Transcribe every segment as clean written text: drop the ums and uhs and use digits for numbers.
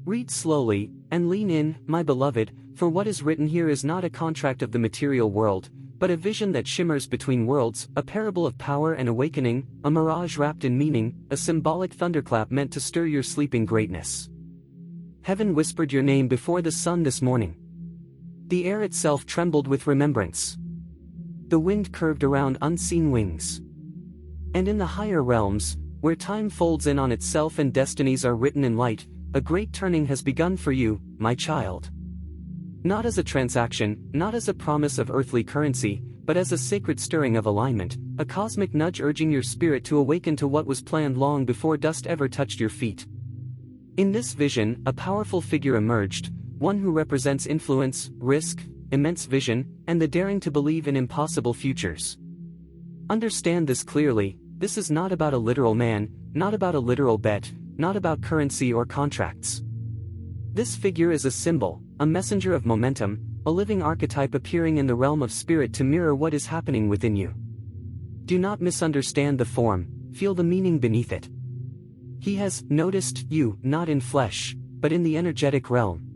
Read slowly, and lean in, my beloved, for what is written here is not a contract of the material world, but a vision that shimmers between worlds, a parable of power and awakening, a mirage wrapped in meaning, a symbolic thunderclap meant to stir your sleeping greatness. Heaven whispered your name before the sun this morning. The air itself trembled with remembrance. The wind curved around unseen wings. And in the higher realms, where time folds in on itself and destinies are written in light, a great turning has begun for you, my child. Not as a transaction, not as a promise of earthly currency, but as a sacred stirring of alignment, a cosmic nudge urging your spirit to awaken to what was planned long before dust ever touched your feet. In this vision, a powerful figure emerged, one who represents influence, risk, immense vision, and the daring to believe in impossible futures. Understand this clearly, this is not about a literal man, not about a literal bet, not about currency or contracts. This figure is a symbol, a messenger of momentum, a living archetype appearing in the realm of spirit to mirror what is happening within you. Do not misunderstand the form, feel the meaning beneath it. He has noticed you, not in flesh, but in the energetic realm.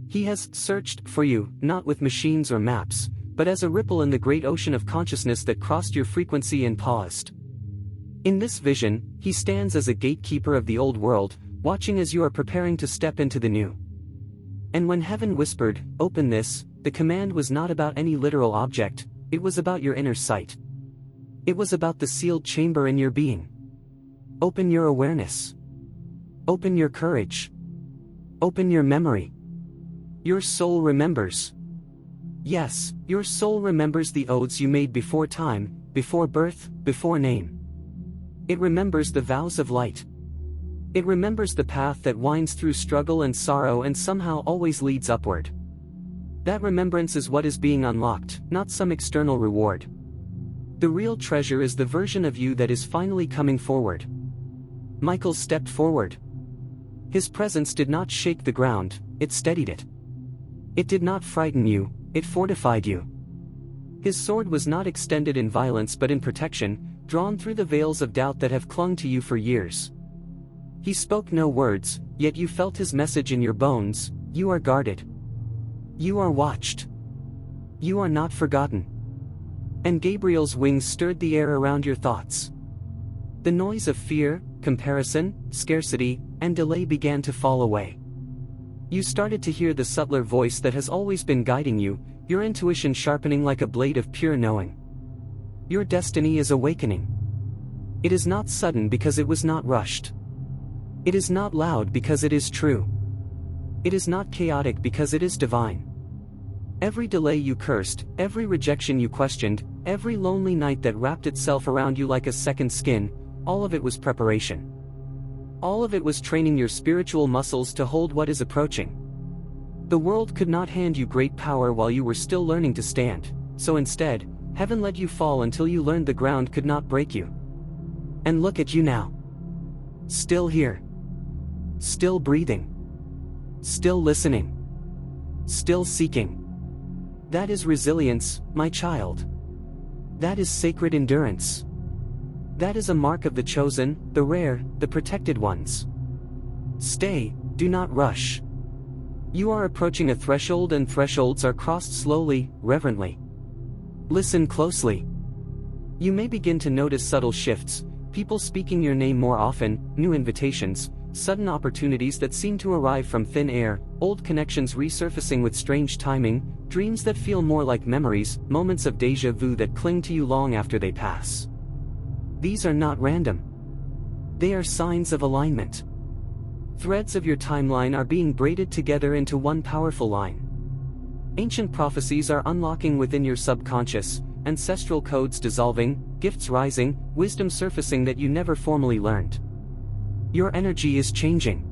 He has searched for you, not with machines or maps, but as a ripple in the great ocean of consciousness that crossed your frequency and paused. In this vision, he stands as a gatekeeper of the old world, watching as you are preparing to step into the new. And when heaven whispered, "Open this," the command was not about any literal object, it was about your inner sight. It was about the sealed chamber in your being. Open your awareness. Open your courage. Open your memory. Your soul remembers. Yes, your soul remembers the oaths you made before time, before birth, before name. It remembers the vows of light. It remembers the path that winds through struggle and sorrow and somehow always leads upward. That remembrance is what is being unlocked, not some external reward. The real treasure is the version of you that is finally coming forward. Michael stepped forward. His presence did not shake the ground, it steadied it. It did not frighten you, it fortified you. His sword was not extended in violence but in protection, drawn through the veils of doubt that have clung to you for years. He spoke no words, yet you felt his message in your bones: you are guarded. You are watched. You are not forgotten. And Gabriel's wings stirred the air around your thoughts. The noise of fear, comparison, scarcity, and delay began to fall away. You started to hear the subtler voice that has always been guiding you, your intuition sharpening like a blade of pure knowing. Your destiny is awakening. It is not sudden because it was not rushed. It is not loud because it is true. It is not chaotic because it is divine. Every delay you cursed, every rejection you questioned, every lonely night that wrapped itself around you like a second skin, all of it was preparation. All of it was training your spiritual muscles to hold what is approaching. The world could not hand you great power while you were still learning to stand, so instead, heaven let you fall until you learned the ground could not break you. And look at you now. Still here. Still breathing. Still listening. Still seeking. That is resilience, my child. That is sacred endurance. That is a mark of the chosen, the rare, the protected ones. Stay, do not rush. You are approaching a threshold, and thresholds are crossed slowly, reverently. Listen closely. You may begin to notice subtle shifts, people speaking your name more often, new invitations, sudden opportunities that seem to arrive from thin air, old connections resurfacing with strange timing, dreams that feel more like memories, moments of déjà vu that cling to you long after they pass. These are not random. They are signs of alignment. Threads of your timeline are being braided together into one powerful line. Ancient prophecies are unlocking within your subconscious, ancestral codes dissolving, gifts rising, wisdom surfacing that you never formally learned. Your energy is changing.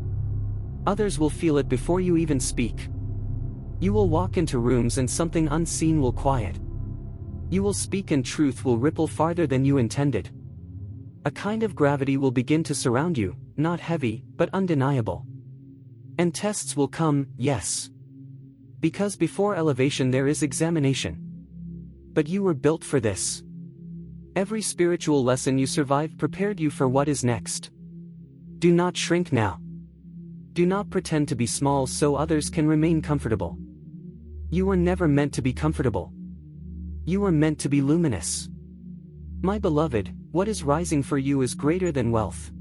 Others will feel it before you even speak. You will walk into rooms and something unseen will quiet. You will speak and truth will ripple farther than you intended. A kind of gravity will begin to surround you, not heavy, but undeniable. And tests will come, yes. Because before elevation there is examination. But you were built for this. Every spiritual lesson you survived prepared you for what is next. Do not shrink now. Do not pretend to be small so others can remain comfortable. You were never meant to be comfortable. You were meant to be luminous. My beloved, what is rising for you is greater than wealth.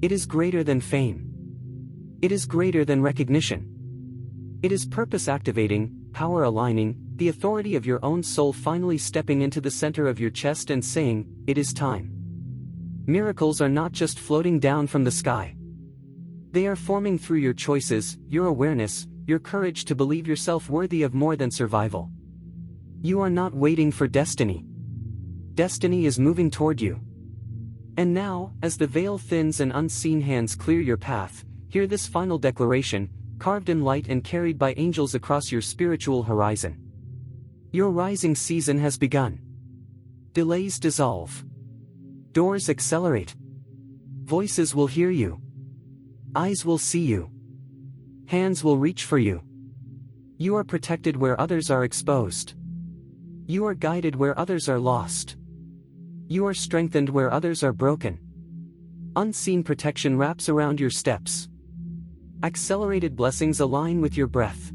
It is greater than fame. It is greater than recognition. It is purpose activating, power aligning, the authority of your own soul finally stepping into the center of your chest and saying, "It is time." Miracles are not just floating down from the sky. They are forming through your choices, your awareness, your courage to believe yourself worthy of more than survival. You are not waiting for destiny. Destiny is moving toward you. And now, as the veil thins and unseen hands clear your path, hear this final declaration, carved in light and carried by angels across your spiritual horizon. Your rising season has begun. Delays dissolve. Doors accelerate. Voices will hear you. Eyes will see you. Hands will reach for you. You are protected where others are exposed. You are guided where others are lost. You are strengthened where others are broken. Unseen protection wraps around your steps. Accelerated blessings align with your breath.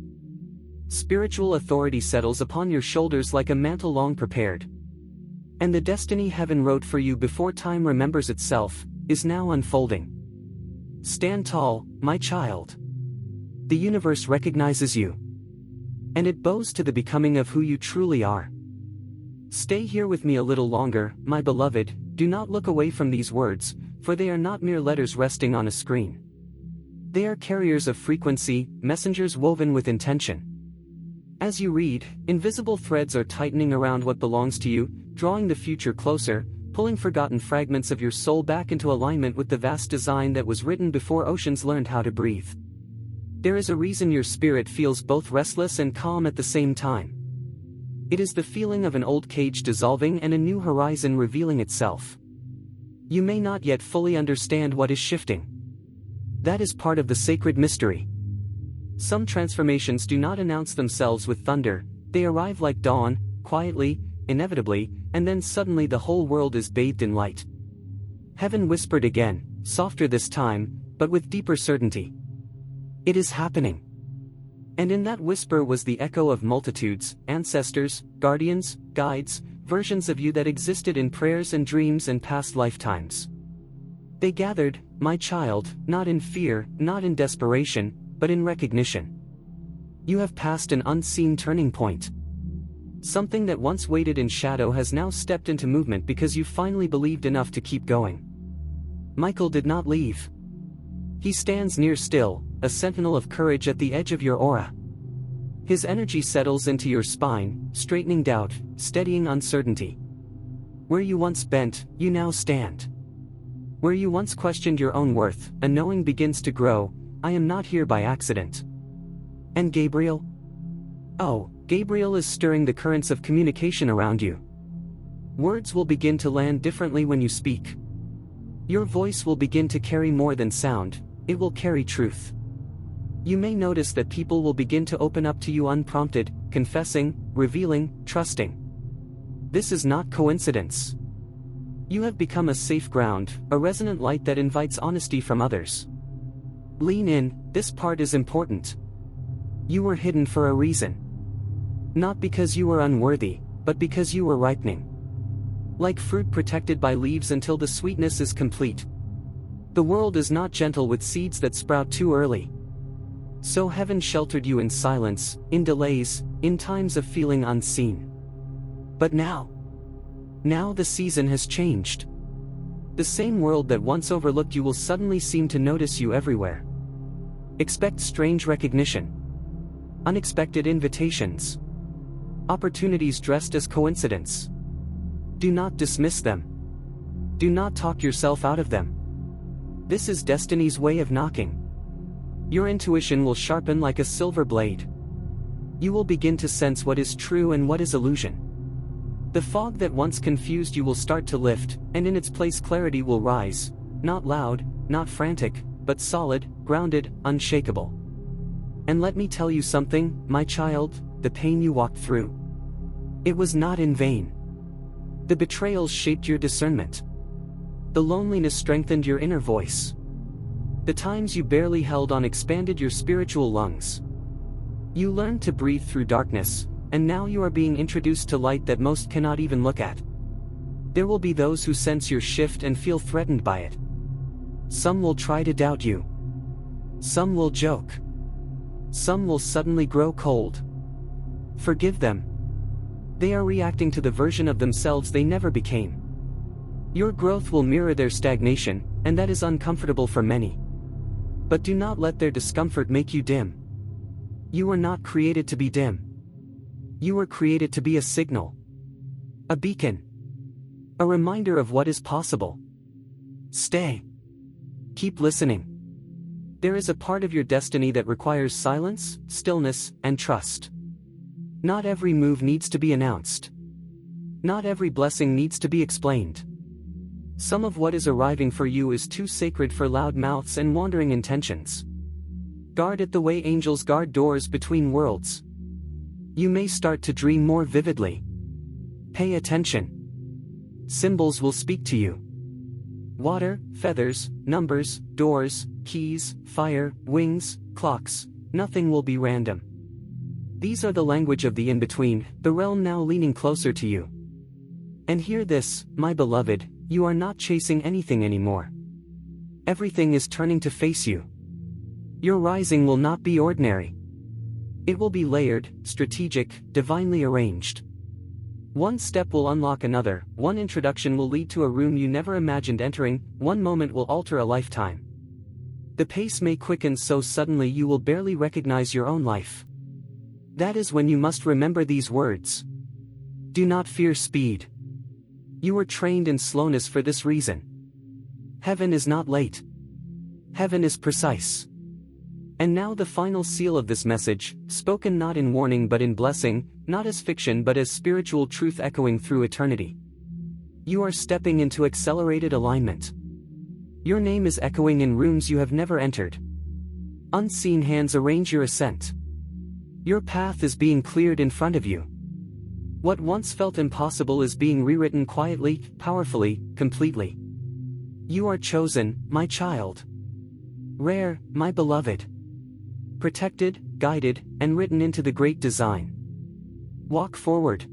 Spiritual authority settles upon your shoulders like a mantle long prepared. And the destiny heaven wrote for you before time remembers itself, is now unfolding. Stand tall, my child. The universe recognizes you. And it bows to the becoming of who you truly are. Stay here with me a little longer, my beloved, do not look away from these words, for they are not mere letters resting on a screen. They are carriers of frequency, messengers woven with intention. As you read, invisible threads are tightening around what belongs to you, drawing the future closer, pulling forgotten fragments of your soul back into alignment with the vast design that was written before oceans learned how to breathe. There is a reason your spirit feels both restless and calm at the same time. It is the feeling of an old cage dissolving and a new horizon revealing itself. You may not yet fully understand what is shifting. That is part of the sacred mystery. Some transformations do not announce themselves with thunder, they arrive like dawn, quietly, inevitably, and then suddenly the whole world is bathed in light. Heaven whispered again, softer this time, but with deeper certainty. It is happening. And in that whisper was the echo of multitudes, ancestors, guardians, guides, versions of you that existed in prayers and dreams and past lifetimes. They gathered, my child, not in fear, not in desperation, but in recognition. You have passed an unseen turning point. Something that once waited in shadow has now stepped into movement because you finally believed enough to keep going. Michael did not leave. He stands near still, a sentinel of courage at the edge of your aura. His energy settles into your spine, straightening doubt, steadying uncertainty. Where you once bent, you now stand. Where you once questioned your own worth, a knowing begins to grow, I am not here by accident. And Gabriel? Oh, Gabriel is stirring the currents of communication around you. Words will begin to land differently when you speak. Your voice will begin to carry more than sound, it will carry truth. You may notice that people will begin to open up to you unprompted, confessing, revealing, trusting. This is not coincidence. You have become a safe ground, a resonant light that invites honesty from others. Lean in, this part is important. You were hidden for a reason. Not because you were unworthy, but because you were ripening. Like fruit protected by leaves until the sweetness is complete. The world is not gentle with seeds that sprout too early. So heaven sheltered you in silence, in delays, in times of feeling unseen. But now the season has changed. The same world that once overlooked you will suddenly seem to notice you everywhere. Expect strange recognition. Unexpected invitations. Opportunities dressed as coincidence. Do not dismiss them. Do not talk yourself out of them. This is destiny's way of knocking. Your intuition will sharpen like a silver blade. You will begin to sense what is true and what is illusion. The fog that once confused you will start to lift, and in its place clarity will rise, not loud, not frantic, but solid, grounded, unshakable. And let me tell you something, my child, the pain you walked through. It was not in vain. The betrayals shaped your discernment. The loneliness strengthened your inner voice. The times you barely held on expanded your spiritual lungs. You learned to breathe through darkness, and now you are being introduced to light that most cannot even look at. There will be those who sense your shift and feel threatened by it. Some will try to doubt you. Some will joke. Some will suddenly grow cold. Forgive them. They are reacting to the version of themselves they never became. Your growth will mirror their stagnation, and that is uncomfortable for many. But do not let their discomfort make you dim. You were not created to be dim. You were created to be a signal. A beacon. A reminder of what is possible. Stay. Keep listening. There is a part of your destiny that requires silence, stillness, and trust. Not every move needs to be announced. Not every blessing needs to be explained. Some of what is arriving for you is too sacred for loud mouths and wandering intentions. Guard it the way angels guard doors between worlds. You may start to dream more vividly. Pay attention. Symbols will speak to you. Water, feathers, numbers, doors, keys, fire, wings, clocks, nothing will be random. These are the language of the in-between, the realm now leaning closer to you. And hear this, my beloved, you are not chasing anything anymore. Everything is turning to face you. Your rising will not be ordinary. It will be layered, strategic, divinely arranged. One step will unlock another, one introduction will lead to a room you never imagined entering, one moment will alter a lifetime. The pace may quicken so suddenly you will barely recognize your own life. That is when you must remember these words. Do not fear speed. You were trained in slowness for this reason. Heaven is not late. Heaven is precise. And now the final seal of this message, spoken not in warning but in blessing, not as fiction but as spiritual truth echoing through eternity. You are stepping into accelerated alignment. Your name is echoing in rooms you have never entered. Unseen hands arrange your ascent. Your path is being cleared in front of you. What once felt impossible is being rewritten quietly, powerfully, completely. You are chosen, my child. Rare, my beloved. Protected, guided, and written into the great design. Walk forward.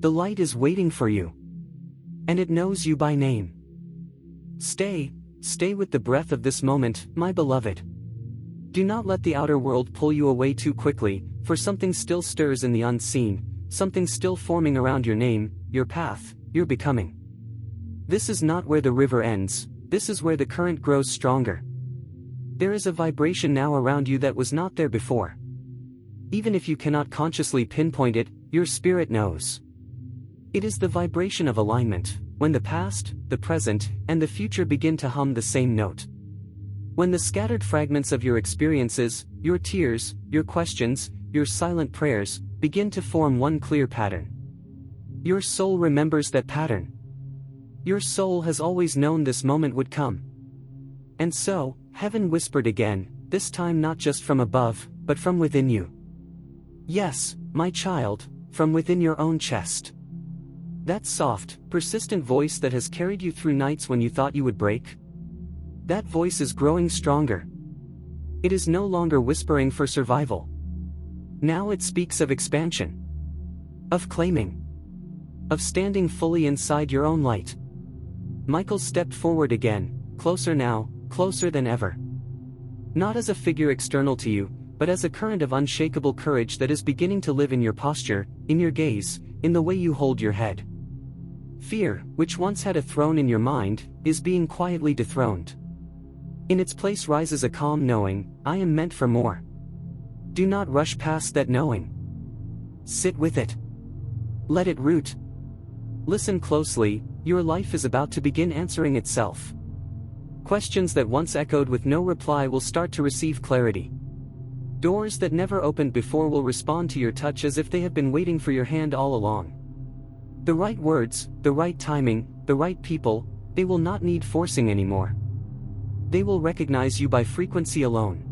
The light is waiting for you. And it knows you by name. Stay with the breath of this moment, my beloved. Do not let the outer world pull you away too quickly, for something still stirs in the unseen, something still forming around your name, your path, your becoming. This is not where the river ends, this is where the current grows stronger. There is a vibration now around you that was not there before. Even if you cannot consciously pinpoint it, your spirit knows. It is the vibration of alignment, when the past, the present, and the future begin to hum the same note. When the scattered fragments of your experiences, your tears, your questions, your silent prayers, begin to form one clear pattern. Your soul remembers that pattern. Your soul has always known this moment would come. And so, heaven whispered again, this time not just from above, but from within you. Yes, my child, from within your own chest. That soft, persistent voice that has carried you through nights when you thought you would break. That voice is growing stronger. It is no longer whispering for survival. Now it speaks of expansion. Of claiming. Of standing fully inside your own light. Michael stepped forward again, closer now, closer than ever. Not as a figure external to you, but as a current of unshakable courage that is beginning to live in your posture, in your gaze, in the way you hold your head. Fear, which once had a throne in your mind, is being quietly dethroned. In its place rises a calm knowing, I am meant for more. Do not rush past that knowing. Sit with it. Let it root. Listen closely, your life is about to begin answering itself. Questions that once echoed with no reply will start to receive clarity. Doors that never opened before will respond to your touch as if they have been waiting for your hand all along. The right words, the right timing, the right people, they will not need forcing anymore. They will recognize you by frequency alone.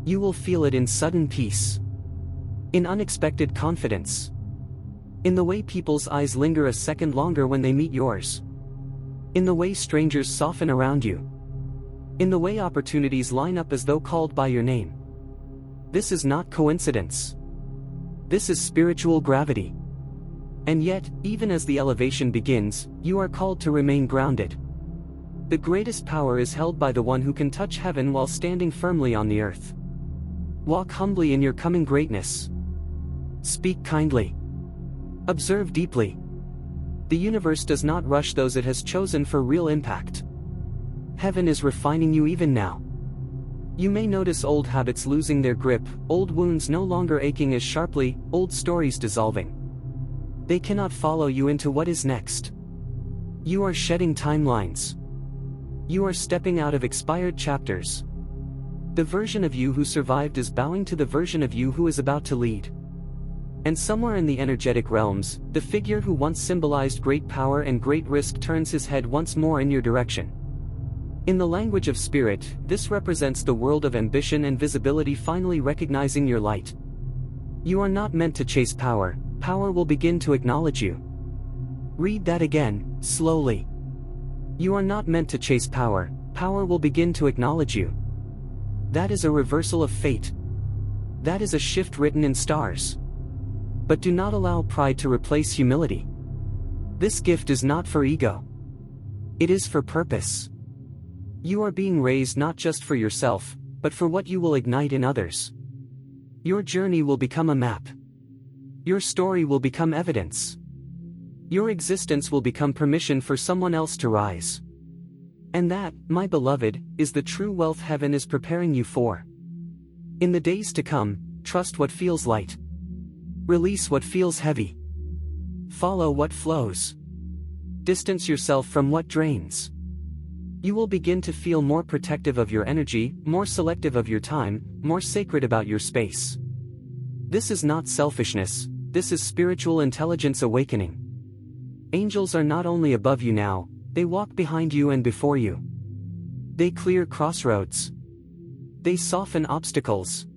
You will feel it in sudden peace. In unexpected confidence. In the way people's eyes linger a second longer when they meet yours. In the way strangers soften around you. In the way opportunities line up as though called by your name. This is not coincidence. This is spiritual gravity. And yet, even as the elevation begins, you are called to remain grounded. The greatest power is held by the one who can touch heaven while standing firmly on the earth. Walk humbly in your coming greatness. Speak kindly. Observe deeply. The universe does not rush those it has chosen for real impact. Heaven is refining you even now. You may notice old habits losing their grip, old wounds no longer aching as sharply, old stories dissolving. They cannot follow you into what is next. You are shedding timelines. You are stepping out of expired chapters. The version of you who survived is bowing to the version of you who is about to lead. And somewhere in the energetic realms, the figure who once symbolized great power and great risk turns his head once more in your direction. In the language of spirit, this represents the world of ambition and visibility finally recognizing your light. You are not meant to chase power, power will begin to acknowledge you. Read that again, slowly. You are not meant to chase power, power will begin to acknowledge you. That is a reversal of fate. That is a shift written in stars. But do not allow pride to replace humility. This gift is not for ego. It is for purpose. You are being raised not just for yourself, but for what you will ignite in others. Your journey will become a map. Your story will become evidence. Your existence will become permission for someone else to rise. And that, my beloved, is the true wealth heaven is preparing you for. In the days to come, trust what feels light. Release what feels heavy. Follow what flows. Distance yourself from what drains. You will begin to feel more protective of your energy, more selective of your time, more sacred about your space. This is not selfishness, this is spiritual intelligence awakening. Angels are not only above you now, they walk behind you and before you. They clear crossroads. They soften obstacles.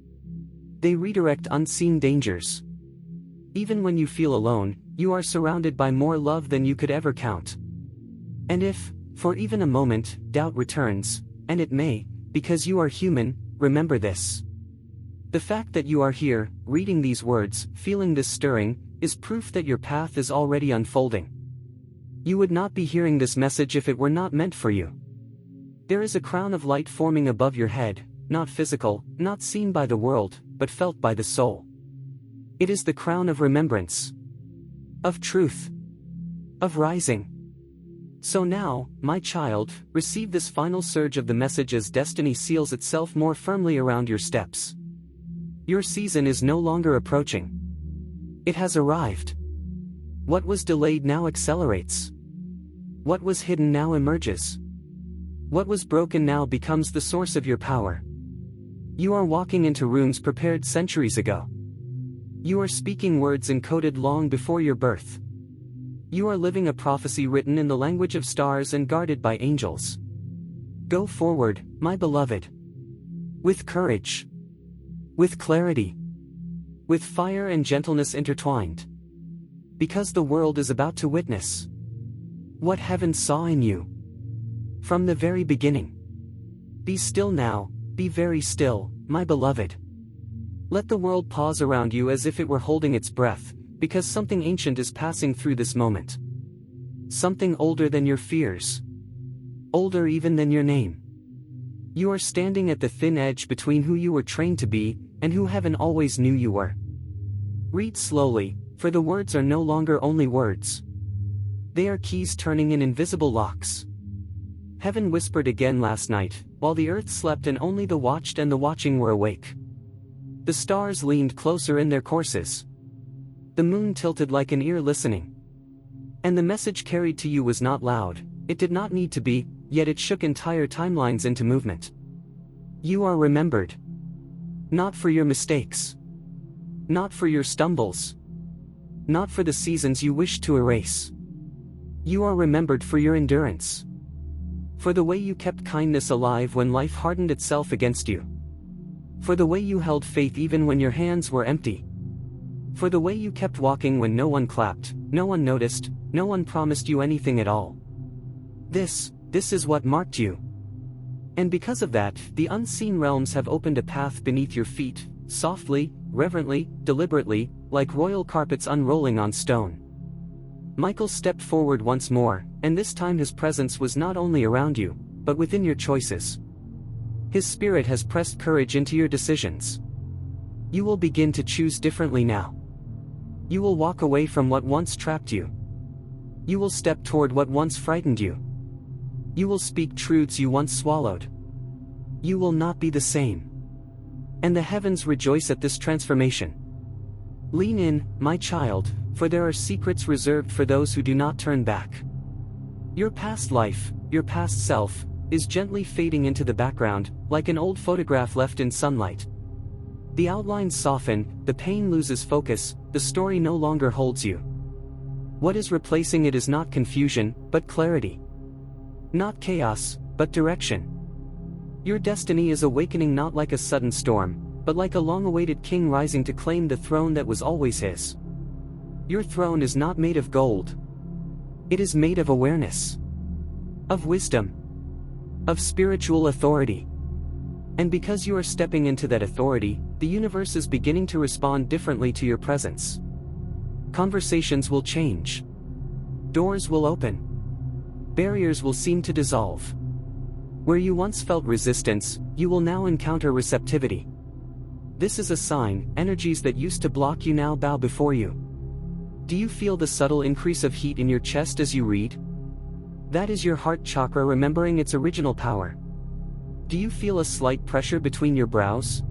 They redirect unseen dangers. Even when you feel alone, you are surrounded by more love than you could ever count. And if, for even a moment, doubt returns, and it may, because you are human, remember this. The fact that you are here, reading these words, feeling this stirring, is proof that your path is already unfolding. You would not be hearing this message if it were not meant for you. There is a crown of light forming above your head, not physical, not seen by the world, but felt by the soul. It is the crown of remembrance. Of truth. Of rising. So now, my child, receive this final surge of the message as destiny seals itself more firmly around your steps. Your season is no longer approaching. It has arrived. What was delayed now accelerates. What was hidden now emerges. What was broken now becomes the source of your power. You are walking into rooms prepared centuries ago. You are speaking words encoded long before your birth. You are living a prophecy written in the language of stars and guarded by angels. Go forward, my beloved. With courage. With clarity. With fire and gentleness intertwined. Because the world is about to witness what heaven saw in you. From the very beginning. Be still now, be very still, my beloved. Let the world pause around you as if it were holding its breath, because something ancient is passing through this moment. Something older than your fears. Older even than your name. You are standing at the thin edge between who you were trained to be, and who heaven always knew you were. Read slowly, for the words are no longer only words. They are keys turning in invisible locks. Heaven whispered again last night, while the earth slept and only the watched and the watching were awake. The stars leaned closer in their courses. The moon tilted like an ear listening. And the message carried to you was not loud, it did not need to be, yet it shook entire timelines into movement. You are remembered. Not for your mistakes. Not for your stumbles. Not for the seasons you wish to erase. You are remembered for your endurance. For the way you kept kindness alive when life hardened itself against you. For the way you held faith even when your hands were empty. For the way you kept walking when no one clapped, no one noticed, no one promised you anything at all. This is what marked you. And because of that, the unseen realms have opened a path beneath your feet, softly, reverently, deliberately, like royal carpets unrolling on stone. Michael stepped forward once more, and this time his presence was not only around you, but within your choices. His spirit has pressed courage into your decisions. You will begin to choose differently now. You will walk away from what once trapped you. You will step toward what once frightened you. You will speak truths you once swallowed. You will not be the same. And the heavens rejoice at this transformation. Lean in, my child, for there are secrets reserved for those who do not turn back. Your past life, your past self, is gently fading into the background, like an old photograph left in sunlight. The outlines soften, the pain loses focus, the story no longer holds you. What is replacing it is not confusion, but clarity. Not chaos, but direction. Your destiny is awakening not like a sudden storm, but like a long-awaited king rising to claim the throne that was always his. Your throne is not made of gold. It is made of awareness, of wisdom, of spiritual authority. And because you are stepping into that authority, the universe is beginning to respond differently to your presence. Conversations will change. Doors will open. Barriers will seem to dissolve. Where you once felt resistance, you will now encounter receptivity. This is a sign, energies that used to block you now bow before you. Do you feel the subtle increase of heat in your chest as you read? That is your heart chakra remembering its original power. Do you feel a slight pressure between your brows?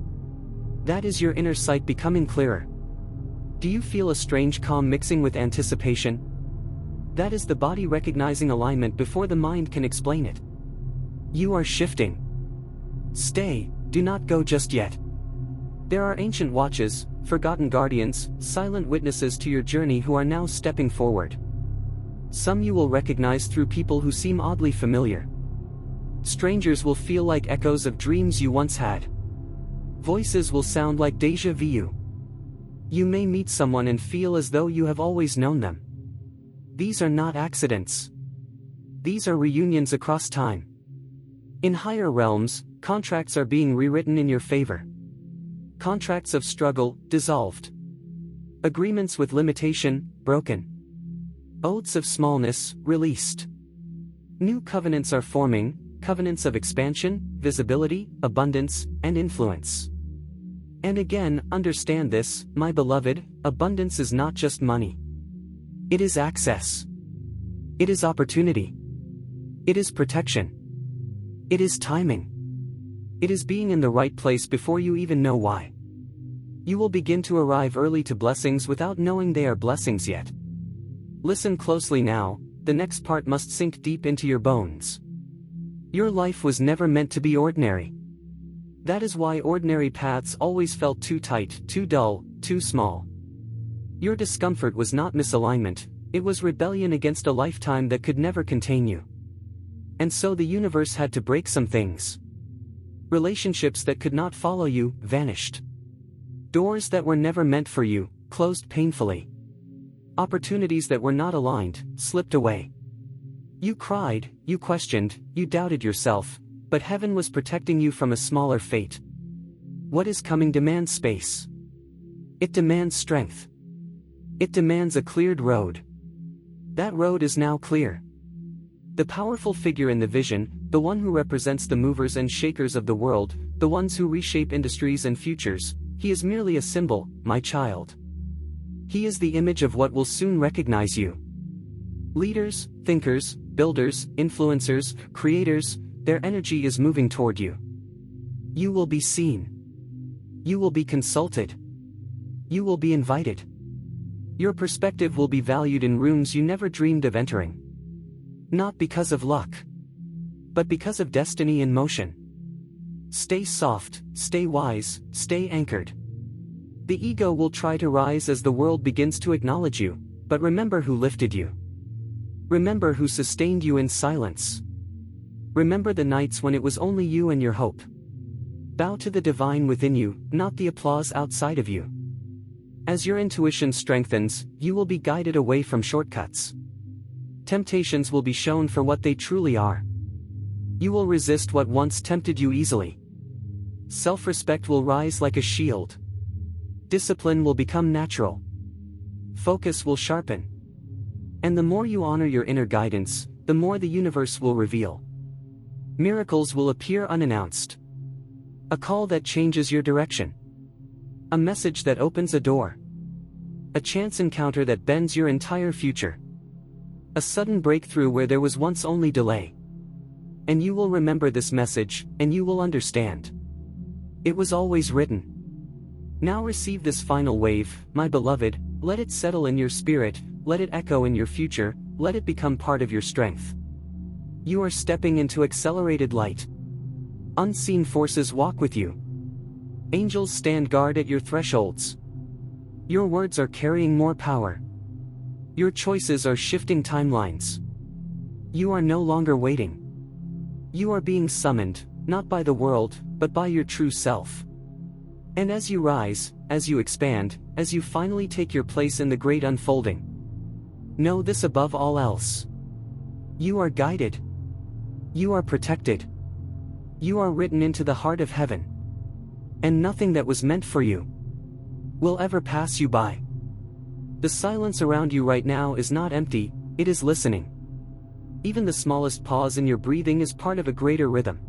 That is your inner sight becoming clearer. Do you feel a strange calm mixing with anticipation? That is the body recognizing alignment before the mind can explain it. You are shifting. Stay, do not go just yet. There are ancient watches, forgotten guardians, silent witnesses to your journey who are now stepping forward. Some you will recognize through people who seem oddly familiar. Strangers will feel like echoes of dreams you once had. Voices will sound like déjà vu. You may meet someone and feel as though you have always known them. These are not accidents. These are reunions across time. In higher realms, contracts are being rewritten in your favor. Contracts of struggle, dissolved. Agreements with limitation, broken. Oaths of smallness, released. New covenants are forming, covenants of expansion, visibility, abundance, and influence. And again, understand this, my beloved, abundance is not just money. It is access. It is opportunity. It is protection. It is timing. It is being in the right place before you even know why. You will begin to arrive early to blessings without knowing they are blessings yet. Listen closely now, the next part must sink deep into your bones. Your life was never meant to be ordinary. That is why ordinary paths always felt too tight, too dull, too small. Your discomfort was not misalignment, it was rebellion against a lifetime that could never contain you. And so the universe had to break some things. Relationships that could not follow you, vanished. Doors that were never meant for you, closed painfully. Opportunities that were not aligned, slipped away. You cried, you questioned, you doubted yourself, but heaven was protecting you from a smaller fate. What is coming demands space. It demands strength. It demands a cleared road. That road is now clear. The powerful figure in the vision, the one who represents the movers and shakers of the world, the ones who reshape industries and futures, he is merely a symbol, my child. He is the image of what will soon recognize you. Leaders, thinkers, builders, influencers, creators, their energy is moving toward you. You will be seen. You will be consulted. You will be invited. Your perspective will be valued in rooms you never dreamed of entering. Not because of luck, but because of destiny in motion. Stay soft, stay wise, stay anchored. The ego will try to rise as the world begins to acknowledge you, but remember who lifted you. Remember who sustained you in silence. Remember the nights when it was only you and your hope. Bow to the divine within you, not the applause outside of you. As your intuition strengthens, you will be guided away from shortcuts. Temptations will be shown for what they truly are. You will resist what once tempted you easily. Self-respect will rise like a shield. Discipline will become natural. Focus will sharpen. And the more you honor your inner guidance, the more the universe will reveal. Miracles will appear unannounced. A call that changes your direction. A message that opens a door. A chance encounter that bends your entire future. A sudden breakthrough where there was once only delay. And you will remember this message, and you will understand. It was always written. Now receive this final wave, my beloved, let it settle in your spirit, let it echo in your future, let it become part of your strength. You are stepping into accelerated light. Unseen forces walk with you. Angels stand guard at your thresholds. Your words are carrying more power. Your choices are shifting timelines. You are no longer waiting. You are being summoned, not by the world, but by your true self. And as you rise, as you expand, as you finally take your place in the great unfolding, know this above all else. You are guided. You are protected. You are written into the heart of heaven. And nothing that was meant for you will ever pass you by. The silence around you right now is not empty, it is listening. Even the smallest pause in your breathing is part of a greater rhythm.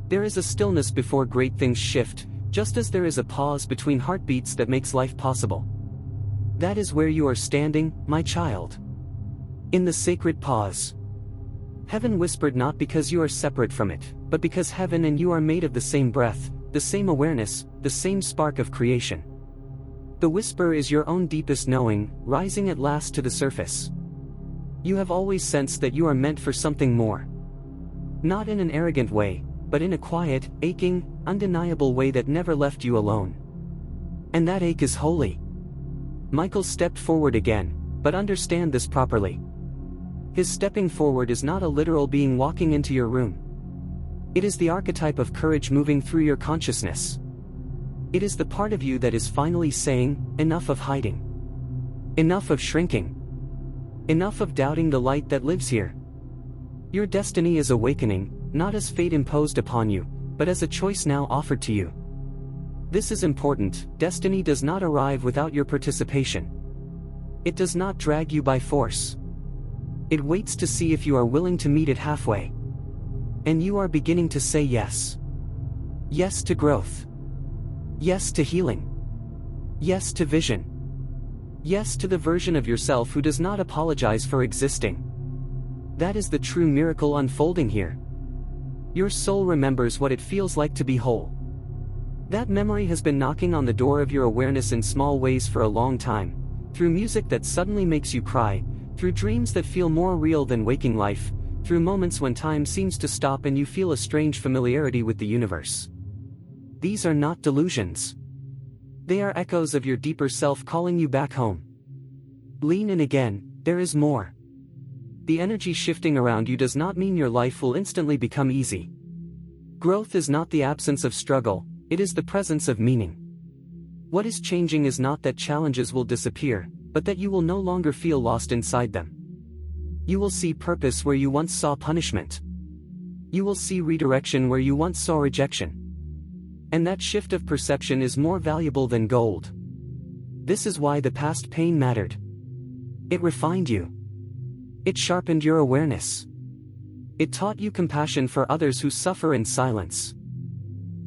There is a stillness before great things shift, just as there is a pause between heartbeats that makes life possible. That is where you are standing, my child. In the sacred pause. Heaven whispered not because you are separate from it, but because heaven and you are made of the same breath, the same awareness, the same spark of creation. The whisper is your own deepest knowing, rising at last to the surface. You have always sensed that you are meant for something more. Not in an arrogant way, but in a quiet, aching, undeniable way that never left you alone. And that ache is holy. Michael stepped forward again, but understand this properly. His stepping forward is not a literal being walking into your room. It is the archetype of courage moving through your consciousness. It is the part of you that is finally saying, enough of hiding. Enough of shrinking. Enough of doubting the light that lives here. Your destiny is awakening, not as fate imposed upon you, but as a choice now offered to you. This is important, destiny does not arrive without your participation. It does not drag you by force. It waits to see if you are willing to meet it halfway. And you are beginning to say yes. Yes to growth. Yes to healing. Yes to vision. Yes to the version of yourself who does not apologize for existing. That is the true miracle unfolding here. Your soul remembers what it feels like to be whole. That memory has been knocking on the door of your awareness in small ways for a long time, through music that suddenly makes you cry, through dreams that feel more real than waking life, through moments when time seems to stop and you feel a strange familiarity with the universe. These are not delusions. They are echoes of your deeper self calling you back home. Lean in again, there is more. The energy shifting around you does not mean your life will instantly become easy. Growth is not the absence of struggle, it is the presence of meaning. What is changing is not that challenges will disappear, but that you will no longer feel lost inside them. You will see purpose where you once saw punishment. You will see redirection where you once saw rejection. And that shift of perception is more valuable than gold. This is why the past pain mattered. It refined you. It sharpened your awareness. It taught you compassion for others who suffer in silence.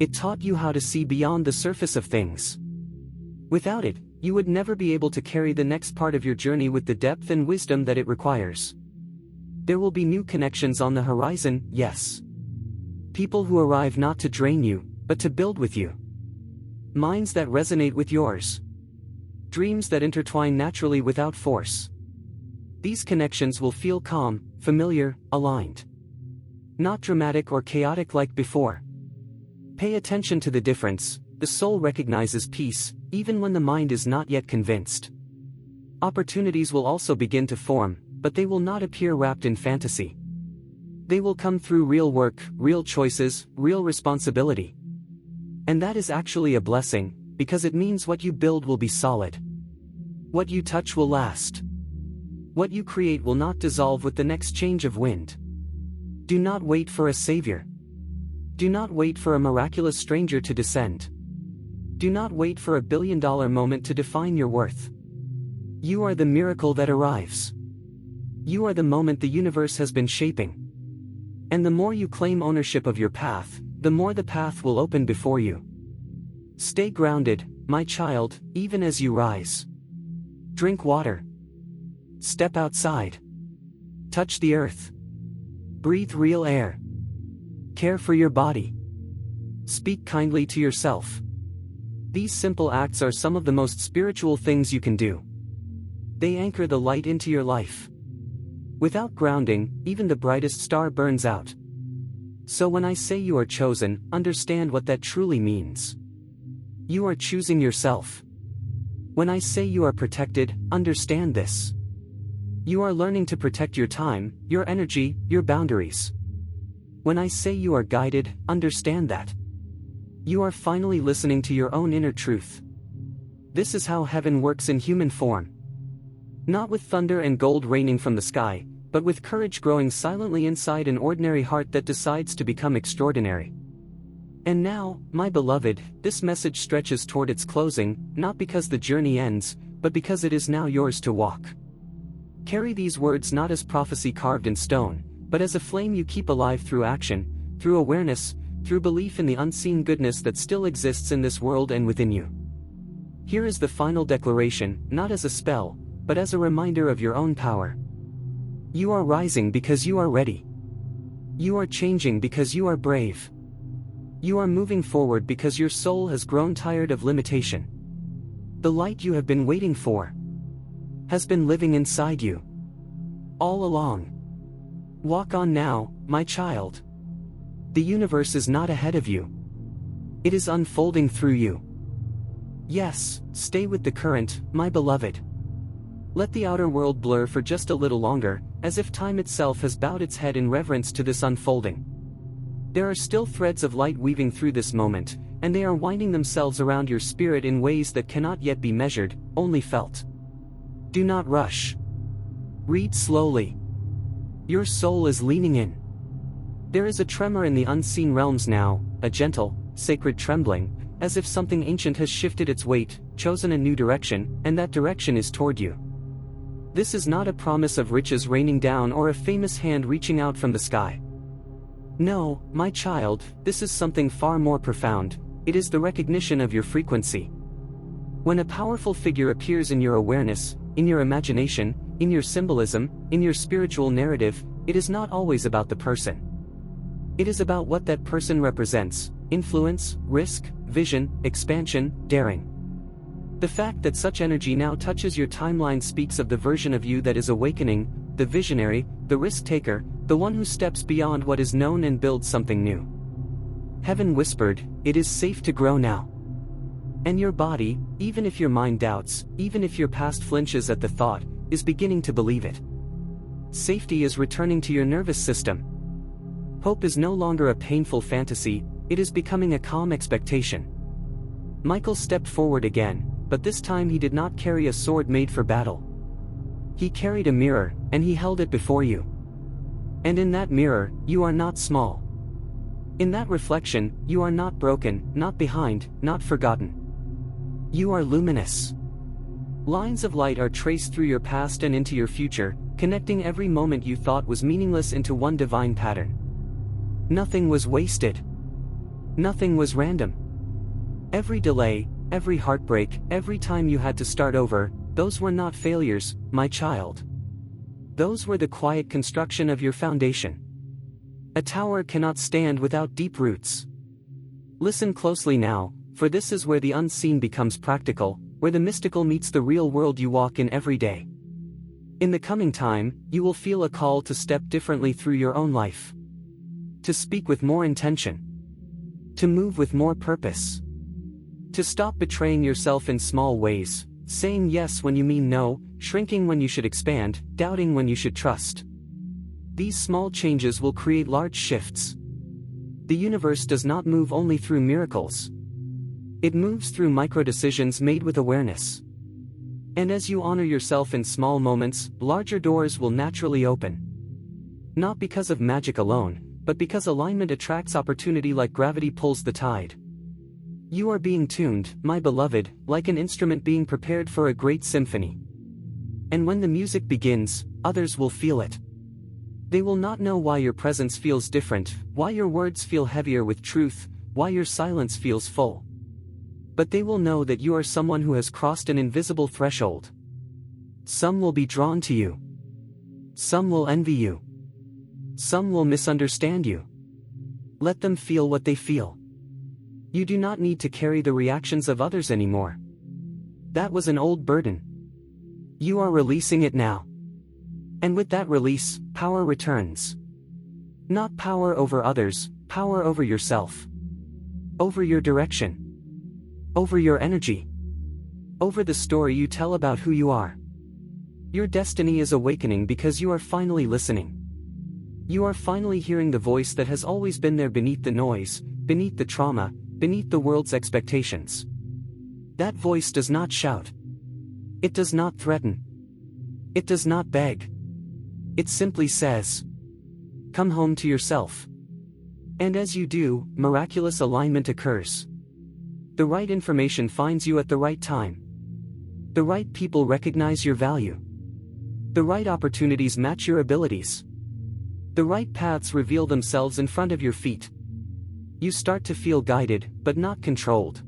It taught you how to see beyond the surface of things. Without it, you would never be able to carry the next part of your journey with the depth and wisdom that it requires. There will be new connections on the horizon, yes. People who arrive not to drain you, but to build with you. Minds that resonate with yours. Dreams that intertwine naturally without force. These connections will feel calm, familiar, aligned. Not dramatic or chaotic like before. Pay attention to the difference. The soul recognizes peace, even when the mind is not yet convinced. Opportunities will also begin to form, but they will not appear wrapped in fantasy. They will come through real work, real choices, real responsibility. And that is actually a blessing, because it means what you build will be solid. What you touch will last. What you create will not dissolve with the next change of wind. Do not wait for a savior. Do not wait for a miraculous stranger to descend. Do not wait for a billion-dollar moment to define your worth. You are the miracle that arrives. You are the moment the universe has been shaping. And the more you claim ownership of your path, the more the path will open before you. Stay grounded, my child, even as you rise. Drink water. Step outside. Touch the earth. Breathe real air. Care for your body. Speak kindly to yourself. These simple acts are some of the most spiritual things you can do. They anchor the light into your life. Without grounding, even the brightest star burns out. So when I say you are chosen, understand what that truly means. You are choosing yourself. When I say you are protected, understand this. You are learning to protect your time, your energy, your boundaries. When I say you are guided, understand that. You are finally listening to your own inner truth. This is how heaven works in human form. Not with thunder and gold raining from the sky, but with courage growing silently inside an ordinary heart that decides to become extraordinary. And now, my beloved, this message stretches toward its closing, not because the journey ends, but because it is now yours to walk. Carry these words not as prophecy carved in stone, but as a flame you keep alive through action, through awareness, through belief in the unseen goodness that still exists in this world and within you. Here is the final declaration, not as a spell, but as a reminder of your own power. You are rising because you are ready. You are changing because you are brave. You are moving forward because your soul has grown tired of limitation. The light you have been waiting for has been living inside you all along. Walk on now, my child. The universe is not ahead of you. It is unfolding through you. Yes, stay with the current, my beloved. Let the outer world blur for just a little longer, as if time itself has bowed its head in reverence to this unfolding. There are still threads of light weaving through this moment, and they are winding themselves around your spirit in ways that cannot yet be measured, only felt. Do not rush. Read slowly. Your soul is leaning in. There is a tremor in the unseen realms now, a gentle, sacred trembling, as if something ancient has shifted its weight, chosen a new direction, and that direction is toward you. This is not a promise of riches raining down or a famous hand reaching out from the sky. No, my child, this is something far more profound. It is the recognition of your frequency. When a powerful figure appears in your awareness, in your imagination, in your symbolism, in your spiritual narrative, it is not always about the person. It is about what that person represents: influence, risk, vision, expansion, daring. The fact that such energy now touches your timeline speaks of the version of you that is awakening, the visionary, the risk-taker, the one who steps beyond what is known and builds something new. Heaven whispered, "It is safe to grow now." And your body, even if your mind doubts, even if your past flinches at the thought, is beginning to believe it. Safety is returning to your nervous system. Hope is no longer a painful fantasy, it is becoming a calm expectation. Michael stepped forward again, but this time he did not carry a sword made for battle. He carried a mirror, and he held it before you. And in that mirror, you are not small. In that reflection, you are not broken, not behind, not forgotten. You are luminous. Lines of light are traced through your past and into your future, connecting every moment you thought was meaningless into one divine pattern. Nothing was wasted. Nothing was random. Every delay, every heartbreak, every time you had to start over, those were not failures, my child. Those were the quiet construction of your foundation. A tower cannot stand without deep roots. Listen closely now, for this is where the unseen becomes practical, where the mystical meets the real world you walk in every day. In the coming time, you will feel a call to step differently through your own life. To speak with more intention. To move with more purpose. To stop betraying yourself in small ways, saying yes when you mean no, shrinking when you should expand, doubting when you should trust. These small changes will create large shifts. The universe does not move only through miracles. It moves through micro-decisions made with awareness. And as you honor yourself in small moments, larger doors will naturally open. Not because of magic alone, but because alignment attracts opportunity like gravity pulls the tide. You are being tuned, my beloved, like an instrument being prepared for a great symphony. And when the music begins, others will feel it. They will not know why your presence feels different, why your words feel heavier with truth, why your silence feels full. But they will know that you are someone who has crossed an invisible threshold. Some will be drawn to you. Some will envy you. Some will misunderstand you. Let them feel what they feel. You do not need to carry the reactions of others anymore. That was an old burden. You are releasing it now. And with that release, power returns. Not power over others, power over yourself. Over your direction. Over your energy. Over the story you tell about who you are. Your destiny is awakening because you are finally listening. You are finally hearing the voice that has always been there beneath the noise, beneath the trauma, beneath the world's expectations. That voice does not shout. It does not threaten. It does not beg. It simply says, "Come home to yourself." And as you do, miraculous alignment occurs. The right information finds you at the right time. The right people recognize your value. The right opportunities match your abilities. The right paths reveal themselves in front of your feet. You start to feel guided, but not controlled.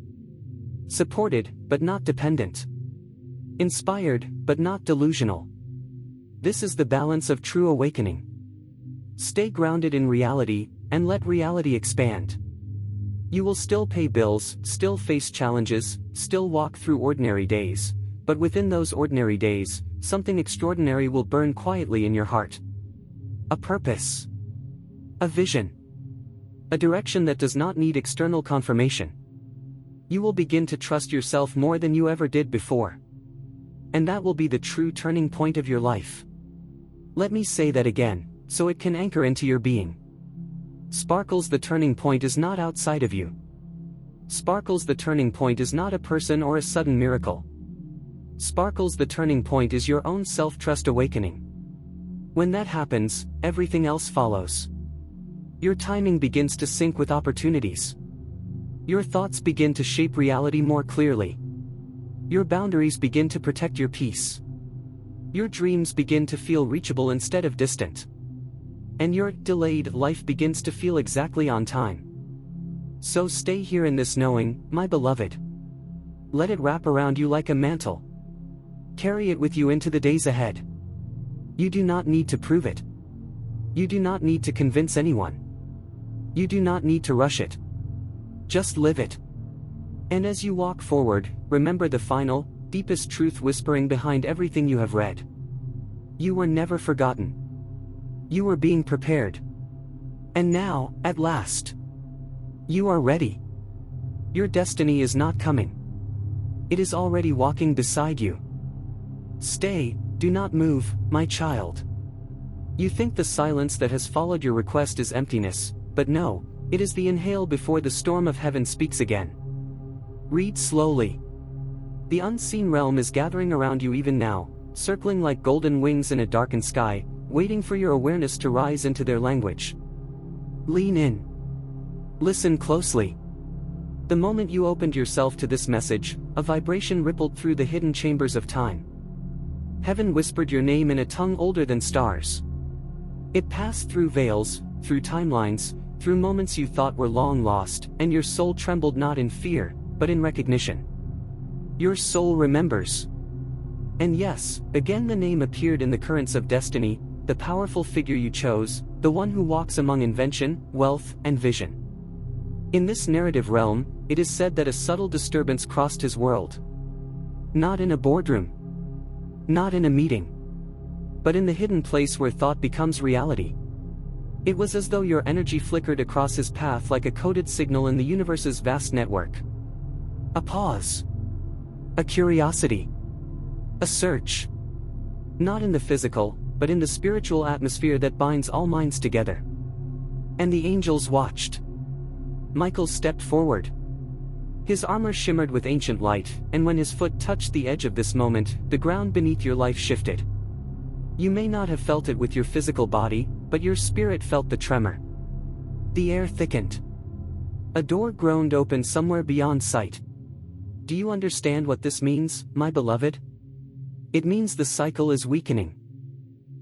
Supported, but not dependent. Inspired, but not delusional. This is the balance of true awakening. Stay grounded in reality, and let reality expand. You will still pay bills, still face challenges, still walk through ordinary days, but within those ordinary days, something extraordinary will burn quietly in your heart. A purpose. A vision. A direction that does not need external confirmation. You will begin to trust yourself more than you ever did before. And that will be the true turning point of your life. Let me say that again, so it can anchor into your being. Sparkles, the turning point is not outside of you. Sparkles, the turning point is not a person or a sudden miracle. Sparkles, the turning point is your own self-trust awakening. When that happens, everything else follows. Your timing begins to sync with opportunities. Your thoughts begin to shape reality more clearly. Your boundaries begin to protect your peace. Your dreams begin to feel reachable instead of distant. And your delayed life begins to feel exactly on time. So stay here in this knowing, my beloved. Let it wrap around you like a mantle. Carry it with you into the days ahead. You do not need to prove it. You do not need to convince anyone. You do not need to rush it. Just live it. And as you walk forward, remember the final, deepest truth whispering behind everything you have read. You were never forgotten. You were being prepared. And now, at last, you are ready. Your destiny is not coming. It is already walking beside you. Stay, do not move, my child. You think the silence that has followed your request is emptiness, but no, it is the inhale before the storm of heaven speaks again. Read slowly. The unseen realm is gathering around you even now, circling like golden wings in a darkened sky, waiting for your awareness to rise into their language. Lean in. Listen closely. The moment you opened yourself to this message, a vibration rippled through the hidden chambers of time. Heaven whispered your name in a tongue older than stars. It passed through veils, through timelines, through moments you thought were long lost, and your soul trembled not in fear, but in recognition. Your soul remembers. And yes, again the name appeared in the currents of destiny, the powerful figure you chose, the one who walks among invention, wealth, and vision. In this narrative realm, it is said that a subtle disturbance crossed his world. Not in a boardroom. Not in a meeting. But in the hidden place where thought becomes reality. It was as though your energy flickered across his path like a coded signal in the universe's vast network. A pause. A curiosity. A search. Not in the physical, but in the spiritual atmosphere that binds all minds together. And the angels watched. Michael stepped forward. His armor shimmered with ancient light, and when his foot touched the edge of this moment, the ground beneath your life shifted. You may not have felt it with your physical body, but your spirit felt the tremor. The air thickened. A door groaned open somewhere beyond sight. Do you understand what this means, my beloved? It means the cycle is weakening.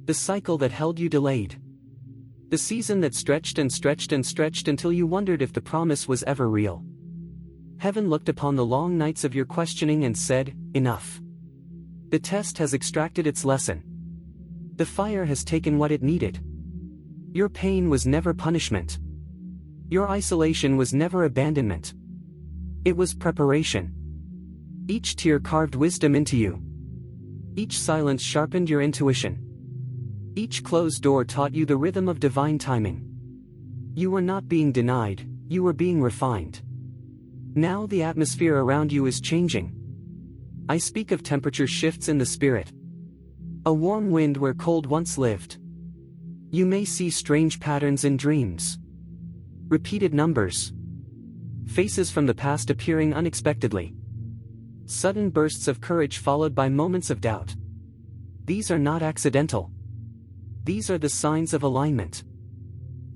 The cycle that held you delayed. The season that stretched and stretched and stretched until you wondered if the promise was ever real. Heaven looked upon the long nights of your questioning and said, enough. The test has extracted its lesson. The fire has taken what it needed. Your pain was never punishment. Your isolation was never abandonment. It was preparation. Each tear carved wisdom into you. Each silence sharpened your intuition. Each closed door taught you the rhythm of divine timing. You were not being denied, you were being refined. Now the atmosphere around you is changing. I speak of temperature shifts in the spirit. A warm wind where cold once lived. You may see strange patterns in dreams. Repeated numbers. Faces from the past appearing unexpectedly. Sudden bursts of courage followed by moments of doubt. These are not accidental. These are the signs of alignment.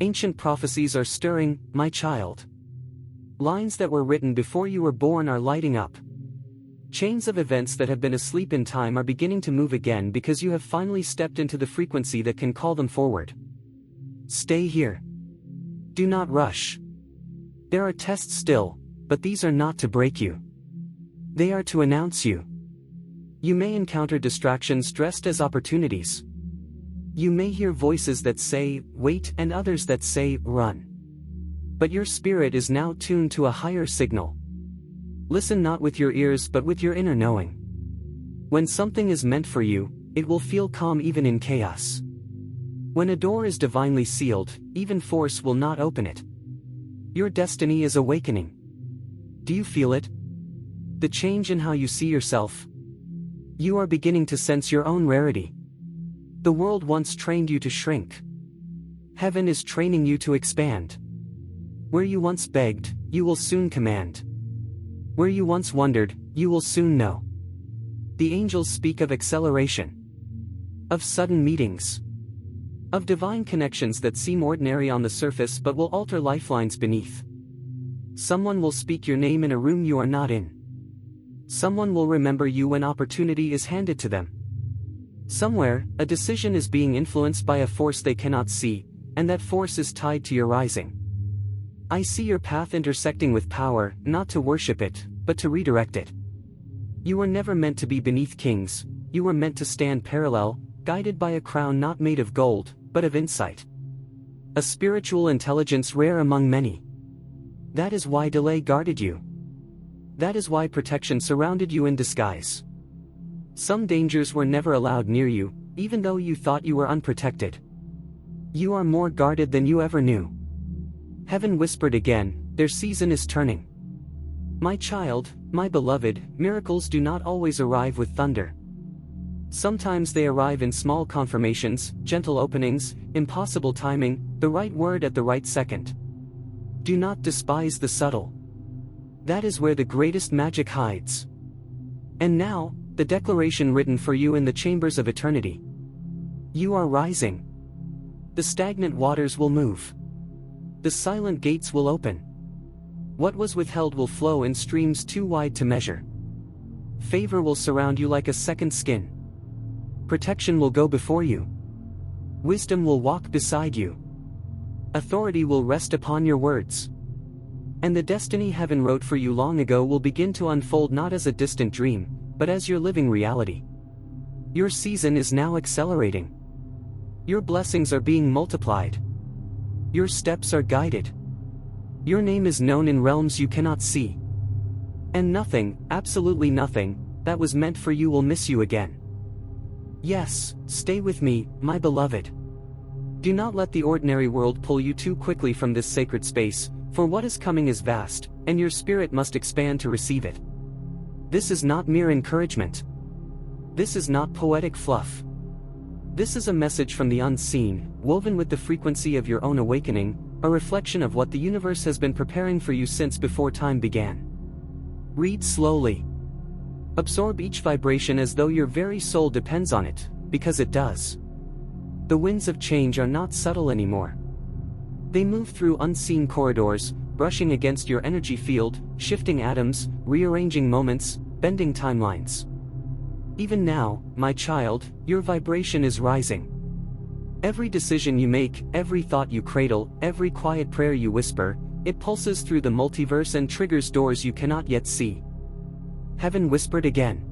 Ancient prophecies are stirring, my child. Lines that were written before you were born are lighting up. Chains of events that have been asleep in time are beginning to move again because you have finally stepped into the frequency that can call them forward. Stay here. Do not rush. There are tests still, but these are not to break you. They are to announce you. You may encounter distractions dressed as opportunities. You may hear voices that say, wait, and others that say, run. But your spirit is now tuned to a higher signal. Listen not with your ears but with your inner knowing. When something is meant for you, it will feel calm even in chaos. When a door is divinely sealed, even force will not open it. Your destiny is awakening. Do you feel it? The change in how you see yourself. You are beginning to sense your own rarity. The world once trained you to shrink. Heaven is training you to expand. Where you once begged, you will soon command. Where you once wondered, you will soon know. The angels speak of acceleration. Of sudden meetings. Of divine connections that seem ordinary on the surface but will alter lifelines beneath. Someone will speak your name in a room you are not in. Someone will remember you when opportunity is handed to them. Somewhere, a decision is being influenced by a force they cannot see, and that force is tied to your rising. I see your path intersecting with power, not to worship it, but to redirect it. You were never meant to be beneath kings, you were meant to stand parallel, guided by a crown not made of gold, but of insight. A spiritual intelligence rare among many. That is why delay guarded you. That is why protection surrounded you in disguise. Some dangers were never allowed near you, even though you thought you were unprotected. You are more guarded than you ever knew. Heaven whispered again, their season is turning. My child, my beloved, miracles do not always arrive with thunder. Sometimes they arrive in small confirmations, gentle openings, impossible timing, the right word at the right second. Do not despise the subtle. That is where the greatest magic hides. And now, the declaration written for you in the chambers of eternity. You are rising. The stagnant waters will move. The silent gates will open. What was withheld will flow in streams too wide to measure. Favor will surround you like a second skin. Protection will go before you. Wisdom will walk beside you. Authority will rest upon your words. And the destiny heaven wrote for you long ago will begin to unfold not as a distant dream, but as your living reality. Your season is now accelerating. Your blessings are being multiplied. Your steps are guided. Your name is known in realms you cannot see. And nothing, absolutely nothing, that was meant for you will miss you again. Yes, stay with me, my beloved. Do not let the ordinary world pull you too quickly from this sacred space, for what is coming is vast, and your spirit must expand to receive it. This is not mere encouragement. This is not poetic fluff. This is a message from the unseen, woven with the frequency of your own awakening, a reflection of what the universe has been preparing for you since before time began. Read slowly. Absorb each vibration as though your very soul depends on it, because it does. The winds of change are not subtle anymore. They move through unseen corridors, brushing against your energy field, shifting atoms, rearranging moments, bending timelines. Even now, my child, your vibration is rising. Every decision you make, every thought you cradle, every quiet prayer you whisper, it pulses through the multiverse and triggers doors you cannot yet see. Heaven whispered again.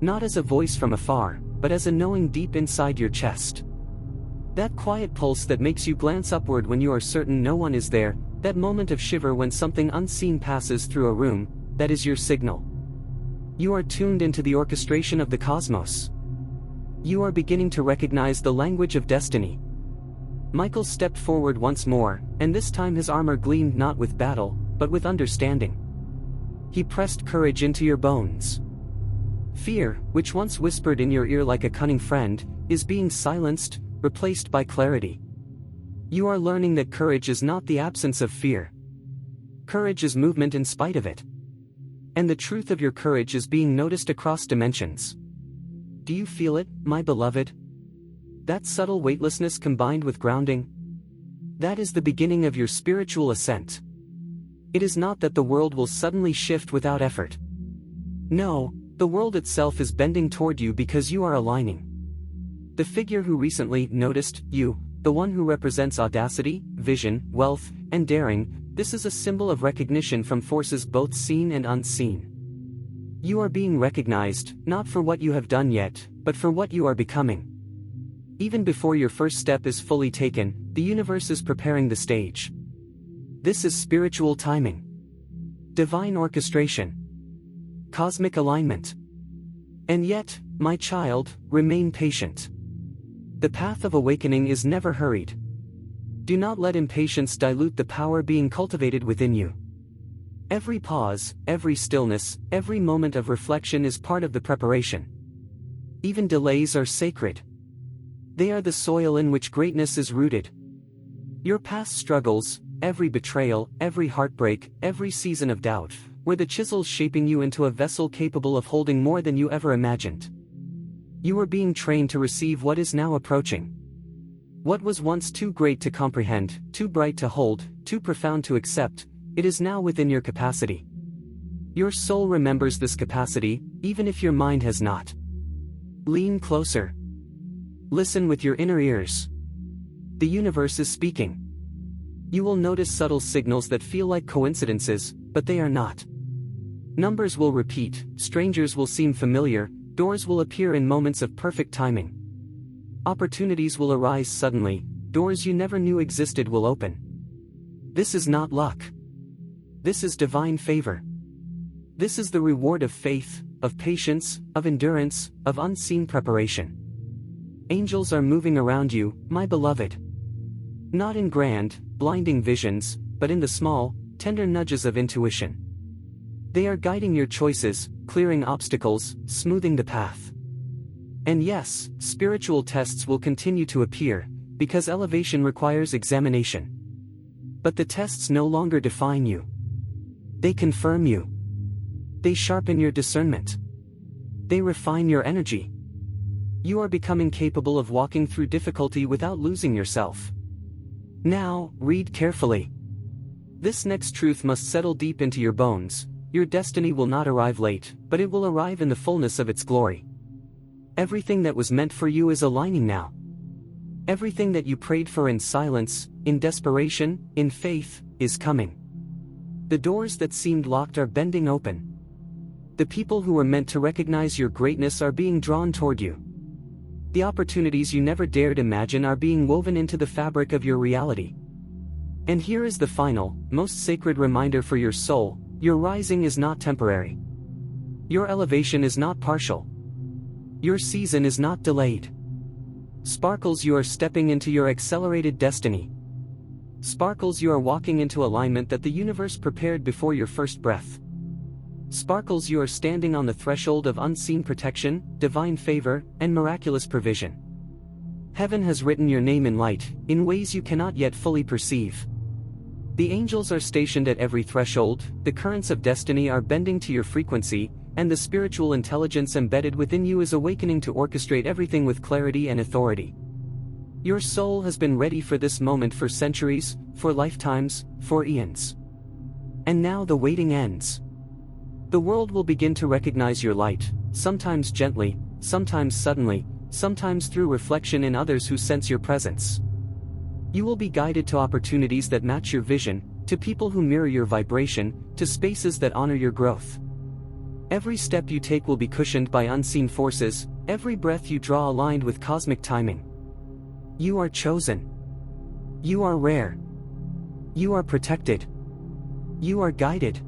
Not as a voice from afar, but as a knowing deep inside your chest. That quiet pulse that makes you glance upward when you are certain no one is there, that moment of shiver when something unseen passes through a room, that is your signal. You are tuned into the orchestration of the cosmos. You are beginning to recognize the language of destiny. Michael stepped forward once more, and this time his armor gleamed not with battle, but with understanding. He pressed courage into your bones. Fear, which once whispered in your ear like a cunning friend, is being silenced, replaced by clarity. You are learning that courage is not the absence of fear. Courage is movement in spite of it. And the truth of your courage is being noticed across dimensions. Do you feel it, my beloved? That subtle weightlessness combined with grounding? That is the beginning of your spiritual ascent. It is not that the world will suddenly shift without effort. No, the world itself is bending toward you because you are aligning. The figure who recently noticed you, the one who represents audacity, vision, wealth, and daring, this is a symbol of recognition from forces both seen and unseen. You are being recognized, not for what you have done yet, but for what you are becoming. Even before your first step is fully taken, the universe is preparing the stage. This is spiritual timing. Divine orchestration. Cosmic alignment. And yet, my child, remain patient. The path of awakening is never hurried. Do not let impatience dilute the power being cultivated within you. Every pause, every stillness, every moment of reflection is part of the preparation. Even delays are sacred. They are the soil in which greatness is rooted. Your past struggles, every betrayal, every heartbreak, every season of doubt, were the chisels shaping you into a vessel capable of holding more than you ever imagined. You are being trained to receive what is now approaching. What was once too great to comprehend, too bright to hold, too profound to accept, it is now within your capacity. Your soul remembers this capacity, even if your mind has not. Lean closer. Listen with your inner ears. The universe is speaking. You will notice subtle signals that feel like coincidences, but they are not. Numbers will repeat, strangers will seem familiar, doors will appear in moments of perfect timing. Opportunities will arise suddenly, doors you never knew existed will open. This is not luck. This is divine favor. This is the reward of faith, of patience, of endurance, of unseen preparation. Angels are moving around you, my beloved. Not in grand, blinding visions, but in the small, tender nudges of intuition. They are guiding your choices, clearing obstacles, smoothing the path. And yes, spiritual tests will continue to appear, because elevation requires examination. But the tests no longer define you. They confirm you. They sharpen your discernment. They refine your energy. You are becoming capable of walking through difficulty without losing yourself. Now, read carefully. This next truth must settle deep into your bones. Your destiny will not arrive late, but it will arrive in the fullness of its glory. Everything that was meant for you is aligning now. Everything that you prayed for in silence, in desperation, in faith, is coming. The doors that seemed locked are bending open. The people who were meant to recognize your greatness are being drawn toward you. The opportunities you never dared imagine are being woven into the fabric of your reality. And here is the final, most sacred reminder for your soul: your rising is not temporary. Your elevation is not partial. Your season is not delayed. Sparkles, you are stepping into your accelerated destiny. Sparkles, you are walking into alignment that the universe prepared before your first breath. Sparkles, you are standing on the threshold of unseen protection, divine favor, and miraculous provision. Heaven has written your name in light, in ways you cannot yet fully perceive. The angels are stationed at every threshold, the currents of destiny are bending to your frequency, and the spiritual intelligence embedded within you is awakening to orchestrate everything with clarity and authority. Your soul has been ready for this moment for centuries, for lifetimes, for eons. And now the waiting ends. The world will begin to recognize your light, sometimes gently, sometimes suddenly, sometimes through reflection in others who sense your presence. You will be guided to opportunities that match your vision, to people who mirror your vibration, to spaces that honor your growth. Every step you take will be cushioned by unseen forces, every breath you draw aligned with cosmic timing. You are chosen. You are rare. You are protected. You are guided.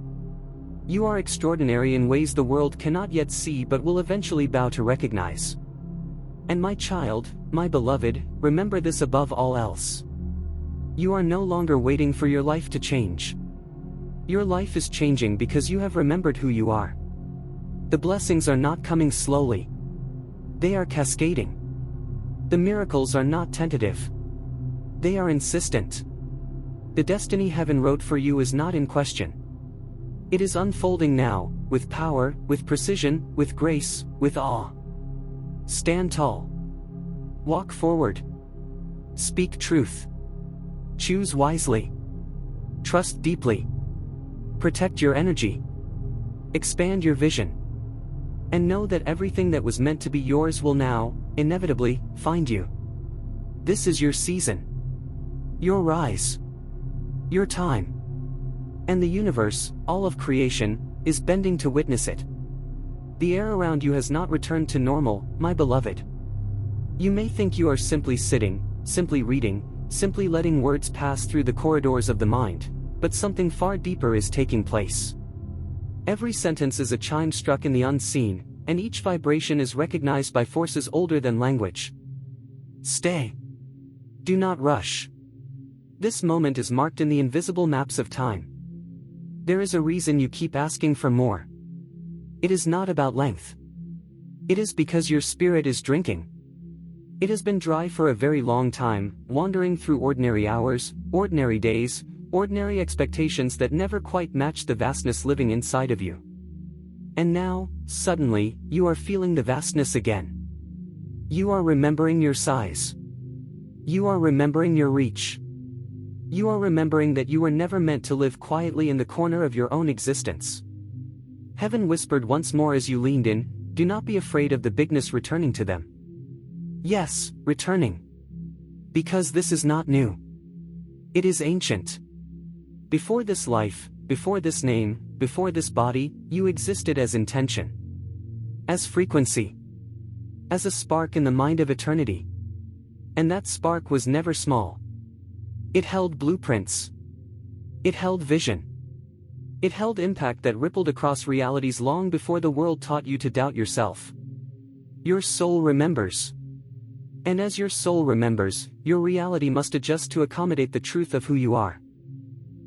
You are extraordinary in ways the world cannot yet see but will eventually bow to recognize. And my child, my beloved, remember this above all else. You are no longer waiting for your life to change. Your life is changing because you have remembered who you are. The blessings are not coming slowly. They are cascading. The miracles are not tentative. They are insistent. The destiny heaven wrote for you is not in question. It is unfolding now, with power, with precision, with grace, with awe. Stand tall. Walk forward. Speak truth. Choose wisely. Trust deeply. Protect your energy. Expand your vision. And know that everything that was meant to be yours will now, inevitably, find you. This is your season. Your rise. Your time. And the universe, all of creation, is bending to witness it. The air around you has not returned to normal, my beloved. You may think you are simply sitting, simply reading, simply letting words pass through the corridors of the mind, but something far deeper is taking place. Every sentence is a chime struck in the unseen, and each vibration is recognized by forces older than language. Stay. Do not rush. This moment is marked in the invisible maps of time. There is a reason you keep asking for more. It is not about length. It is because your spirit is drinking. It has been dry for a very long time, wandering through ordinary hours, ordinary days, ordinary expectations that never quite matched the vastness living inside of you. And now, suddenly, you are feeling the vastness again. You are remembering your size. You are remembering your reach. You are remembering that you were never meant to live quietly in the corner of your own existence. Heaven whispered once more as you leaned in, do not be afraid of the bigness returning to them. Yes, returning. Because this is not new. It is ancient. Before this life, before this name, before this body, you existed as intention. As frequency. As a spark in the mind of eternity. And that spark was never small. It held blueprints. It held vision. It held impact that rippled across realities long before the world taught you to doubt yourself. Your soul remembers. And as your soul remembers, your reality must adjust to accommodate the truth of who you are.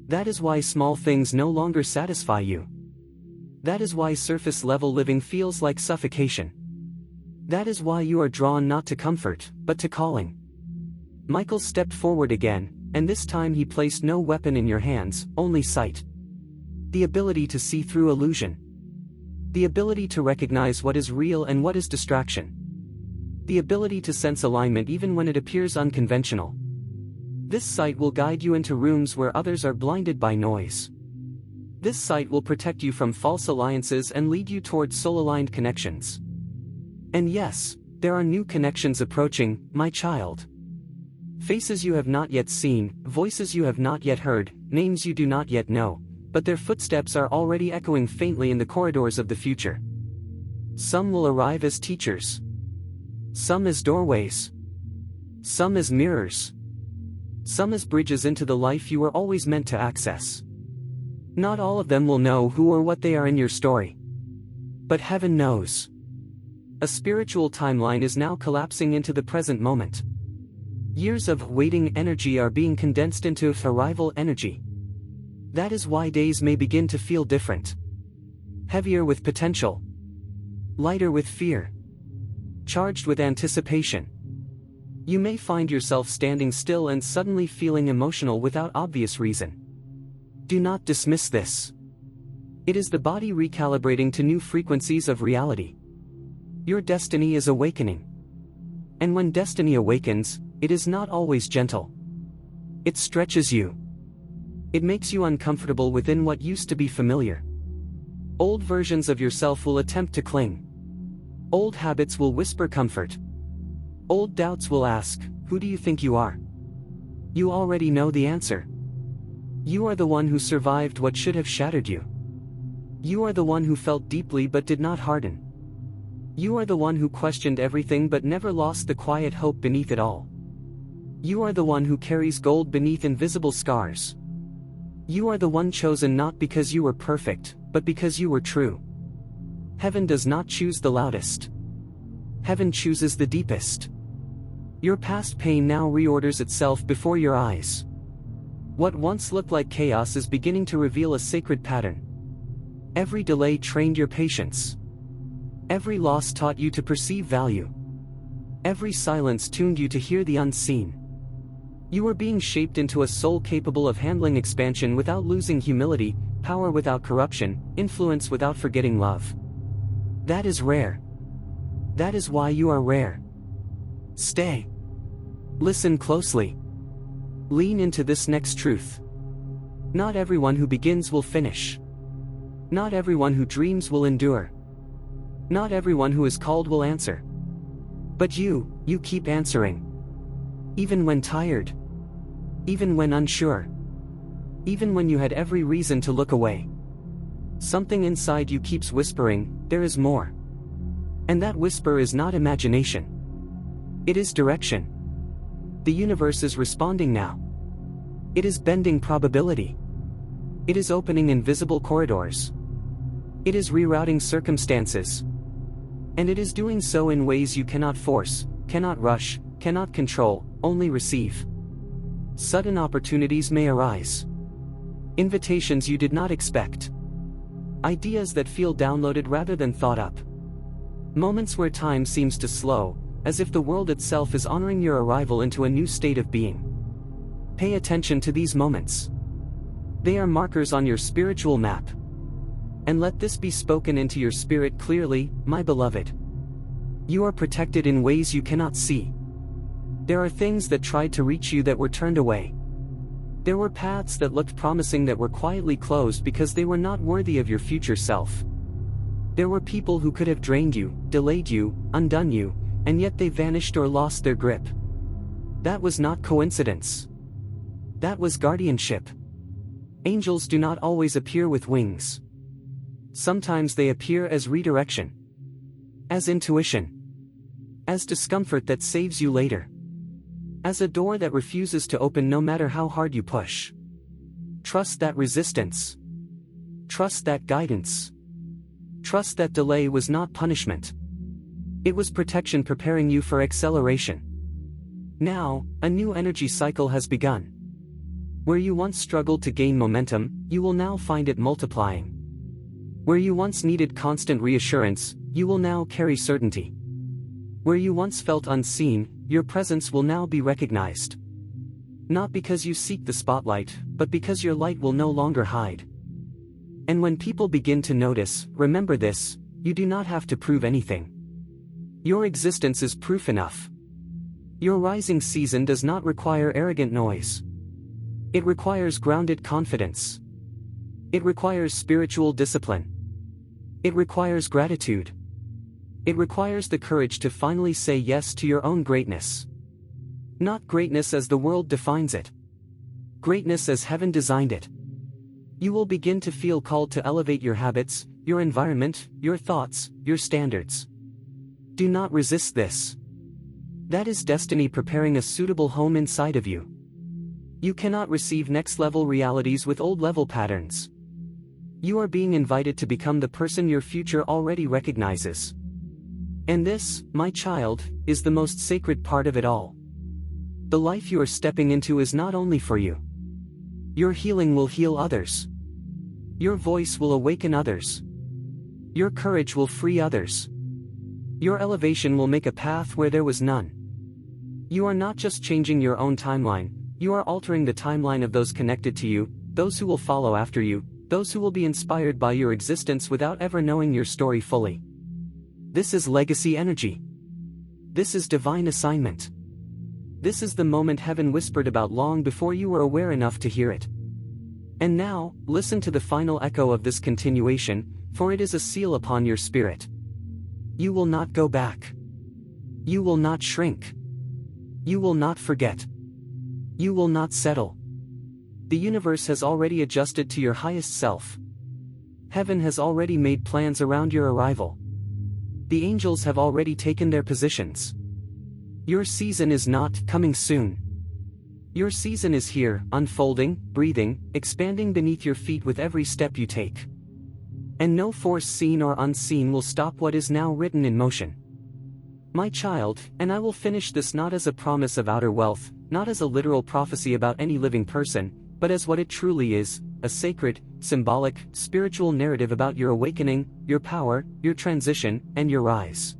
That is why small things no longer satisfy you. That is why surface-level living feels like suffocation. That is why you are drawn not to comfort, but to calling. Michael stepped forward again, and this time he placed no weapon in your hands, only sight. The ability to see through illusion. The ability to recognize what is real and what is distraction. The ability to sense alignment even when it appears unconventional. This sight will guide you into rooms where others are blinded by noise. This sight will protect you from false alliances and lead you towards soul-aligned connections. And yes, there are new connections approaching, my child. Faces you have not yet seen, voices you have not yet heard, names you do not yet know, but their footsteps are already echoing faintly in the corridors of the future. Some will arrive as teachers. Some as doorways. Some as mirrors. Some as bridges into the life you were always meant to access. Not all of them will know who or what they are in your story. But heaven knows. A spiritual timeline is now collapsing into the present moment. Years of waiting energy are being condensed into arrival energy. That is why days may begin to feel different. Heavier with potential. Lighter with fear. Charged with anticipation. You may find yourself standing still and suddenly feeling emotional without obvious reason. Do not dismiss this. It is the body recalibrating to new frequencies of reality. Your destiny is awakening. And when destiny awakens, It is not always gentle. It stretches you. It makes you uncomfortable within what used to be familiar. Old versions of yourself will attempt to cling. Old habits will whisper comfort. Old doubts will ask, "Who do you think you are?" You already know the answer. You are the one who survived what should have shattered you. You are the one who felt deeply but did not harden. You are the one who questioned everything but never lost the quiet hope beneath it all. You are the one who carries gold beneath invisible scars. You are the one chosen not because you were perfect, but because you were true. Heaven does not choose the loudest. Heaven chooses the deepest. Your past pain now reorders itself before your eyes. What once looked like chaos is beginning to reveal a sacred pattern. Every delay trained your patience. Every loss taught you to perceive value. Every silence tuned you to hear the unseen. You are being shaped into a soul capable of handling expansion without losing humility, power without corruption, influence without forgetting love. That is rare. That is why you are rare. Stay. Listen closely. Lean into this next truth. Not everyone who begins will finish. Not everyone who dreams will endure. Not everyone who is called will answer. But you keep answering. Even when tired. Even when unsure. Even when you had every reason to look away. Something inside you keeps whispering, there is more. And that whisper is not imagination. It is direction. The universe is responding now. It is bending probability. It is opening invisible corridors. It is rerouting circumstances. And it is doing so in ways you cannot force, cannot rush, cannot control, only receive. Sudden opportunities may arise. Invitations you did not expect. Ideas that feel downloaded rather than thought up. Moments where time seems to slow, as if the world itself is honoring your arrival into a new state of being. Pay attention to these moments. They are markers on your spiritual map. And let this be spoken into your spirit clearly, my beloved. You are protected in ways you cannot see. There are things that tried to reach you that were turned away. There were paths that looked promising that were quietly closed because they were not worthy of your future self. There were people who could have drained you, delayed you, undone you, and yet they vanished or lost their grip. That was not coincidence. That was guardianship. Angels do not always appear with wings. Sometimes they appear as redirection. As intuition. As discomfort that saves you later. As a door that refuses to open no matter how hard you push. Trust that resistance. Trust that guidance. Trust that delay was not punishment. It was protection preparing you for acceleration. Now, a new energy cycle has begun. Where you once struggled to gain momentum, you will now find it multiplying. Where you once needed constant reassurance, you will now carry certainty. Where you once felt unseen, your presence will now be recognized. Not because you seek the spotlight, but because your light will no longer hide. And when people begin to notice, remember this, you do not have to prove anything. Your existence is proof enough. Your rising season does not require arrogant noise. It requires grounded confidence. It requires spiritual discipline. It requires gratitude. It requires the courage to finally say yes to your own greatness. Not greatness as the world defines it. Greatness as heaven designed it. You will begin to feel called to elevate your habits, your environment, your thoughts, your standards. Do not resist this. That is destiny preparing a suitable home inside of you. You cannot receive next-level realities with old-level patterns. You are being invited to become the person your future already recognizes. And this, my child, is the most sacred part of it all. The life you are stepping into is not only for you. Your healing will heal others. Your voice will awaken others. Your courage will free others. Your elevation will make a path where there was none. You are not just changing your own timeline, you are altering the timeline of those connected to you, those who will follow after you, those who will be inspired by your existence without ever knowing your story fully. This is legacy energy. This is divine assignment. This is the moment heaven whispered about long before you were aware enough to hear it. And now, listen to the final echo of this continuation, for it is a seal upon your spirit. You will not go back. You will not shrink. You will not forget. You will not settle. The universe has already adjusted to your highest self. Heaven has already made plans around your arrival. The angels have already taken their positions. Your season is not coming soon. Your season is here, unfolding, breathing, expanding beneath your feet with every step you take. And no force seen or unseen will stop what is now written in motion. My child, and I will finish this not as a promise of outer wealth, not as a literal prophecy about any living person, but as what it truly is, a sacred, symbolic, spiritual narrative about your awakening, your power, your transition, and your rise.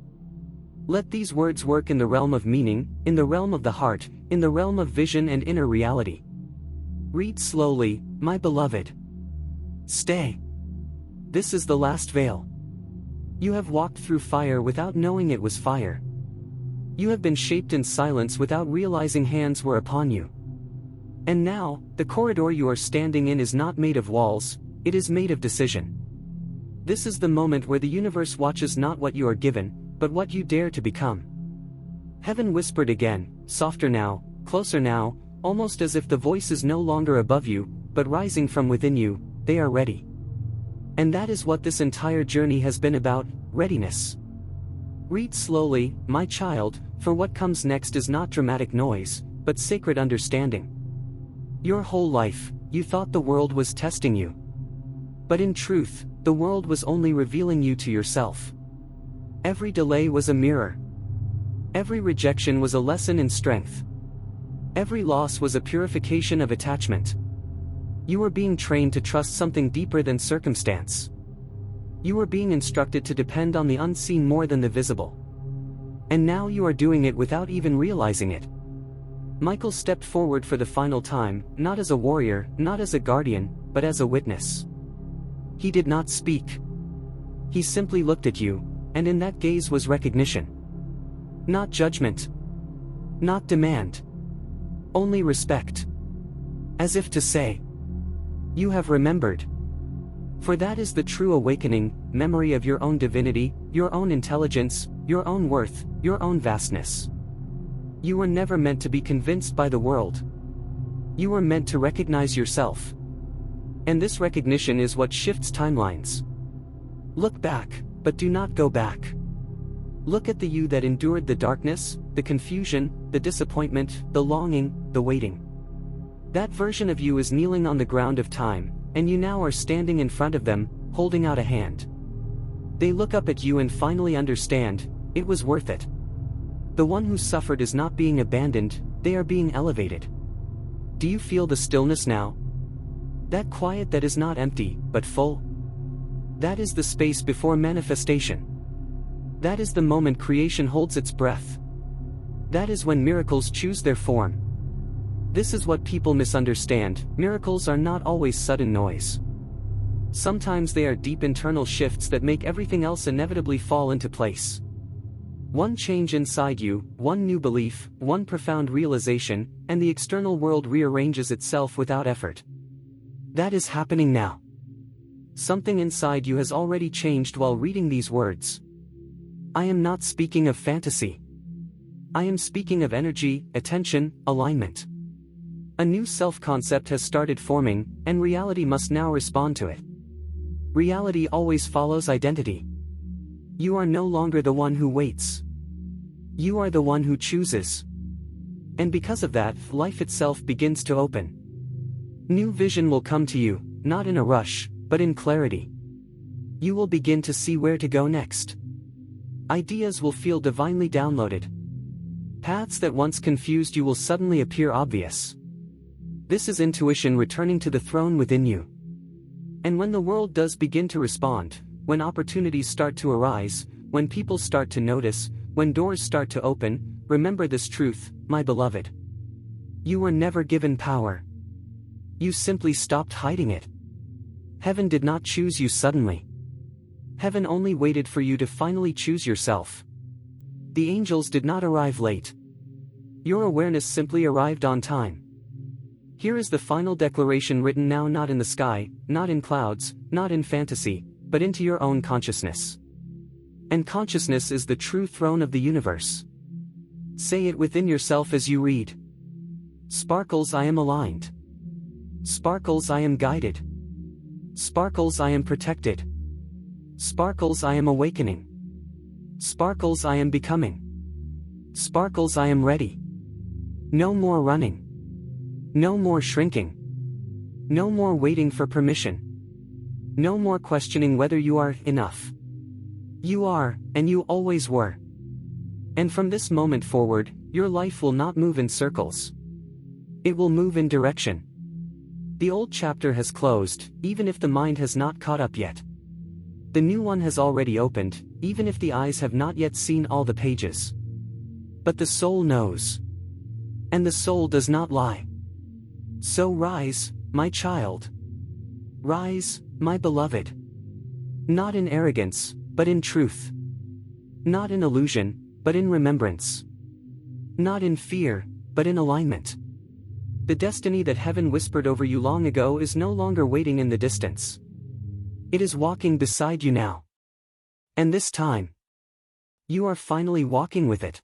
Let these words work in the realm of meaning, in the realm of the heart, in the realm of vision and inner reality. Read slowly, my beloved. Stay. This is the last veil. You have walked through fire without knowing it was fire. You have been shaped in silence without realizing hands were upon you. And now, the corridor you are standing in is not made of walls, it is made of decision. This is the moment where the universe watches not what you are given, but what you dare to become. Heaven whispered again, softer now, closer now, almost as if the voice is no longer above you, but rising from within you. They are ready. And that is what this entire journey has been about, readiness. Read slowly, my child, for what comes next is not dramatic noise, but sacred understanding. Your whole life, you thought the world was testing you. But in truth, the world was only revealing you to yourself. Every delay was a mirror. Every rejection was a lesson in strength. Every loss was a purification of attachment. You were being trained to trust something deeper than circumstance. You were being instructed to depend on the unseen more than the visible. And now you are doing it without even realizing it. Michael stepped forward for the final time, not as a warrior, not as a guardian, but as a witness. He did not speak. He simply looked at you, and in that gaze was recognition. Not judgment. Not demand. Only respect. As if to say, you have remembered. For that is the true awakening, memory of your own divinity, your own intelligence, your own worth, your own vastness. You were never meant to be convinced by the world. You were meant to recognize yourself. And this recognition is what shifts timelines. Look back, but do not go back. Look at the you that endured the darkness, the confusion, the disappointment, the longing, the waiting. That version of you is kneeling on the ground of time, and you now are standing in front of them, holding out a hand. They look up at you and finally understand, it was worth it. The one who suffered is not being abandoned, they are being elevated. Do you feel the stillness now? That quiet that is not empty, but full? That is the space before manifestation. That is the moment creation holds its breath. That is when miracles choose their form. This is what people misunderstand, miracles are not always sudden noise. Sometimes they are deep internal shifts that make everything else inevitably fall into place. One change inside you, one new belief, one profound realization, and the external world rearranges itself without effort. That is happening now. Something inside you has already changed while reading these words. I am not speaking of fantasy. I am speaking of energy, attention, alignment. A new self-concept has started forming, and reality must now respond to it. Reality always follows identity. You are no longer the one who waits. You are the one who chooses. And because of that, life itself begins to open. New vision will come to you, not in a rush, but in clarity. You will begin to see where to go next. Ideas will feel divinely downloaded. Paths that once confused you will suddenly appear obvious. This is intuition returning to the throne within you. And when the world does begin to respond, when opportunities start to arise, when people start to notice, when doors start to open, remember this truth, my beloved. You were never given power. You simply stopped hiding it. Heaven did not choose you suddenly. Heaven only waited for you to finally choose yourself. The angels did not arrive late. Your awareness simply arrived on time. Here is the final declaration written now, not in the sky, not in clouds, not in fantasy, but into your own consciousness. And consciousness is the true throne of the universe. Say it within yourself as you read. Sparkles, I am aligned. Sparkles, I am guided. Sparkles, I am protected. Sparkles, I am awakening. Sparkles, I am becoming. Sparkles, I am ready. No more running. No more shrinking. No more waiting for permission. No more questioning whether you are enough. You are, and you always were. And from this moment forward, your life will not move in circles. It will move in direction. The old chapter has closed, even if the mind has not caught up yet. The new one has already opened, even if the eyes have not yet seen all the pages. But the soul knows. And the soul does not lie. So rise, my child. Rise, my beloved. Not in arrogance, but in truth. Not in illusion, but in remembrance. Not in fear, but in alignment. The destiny that heaven whispered over you long ago is no longer waiting in the distance. It is walking beside you now. And this time, you are finally walking with it.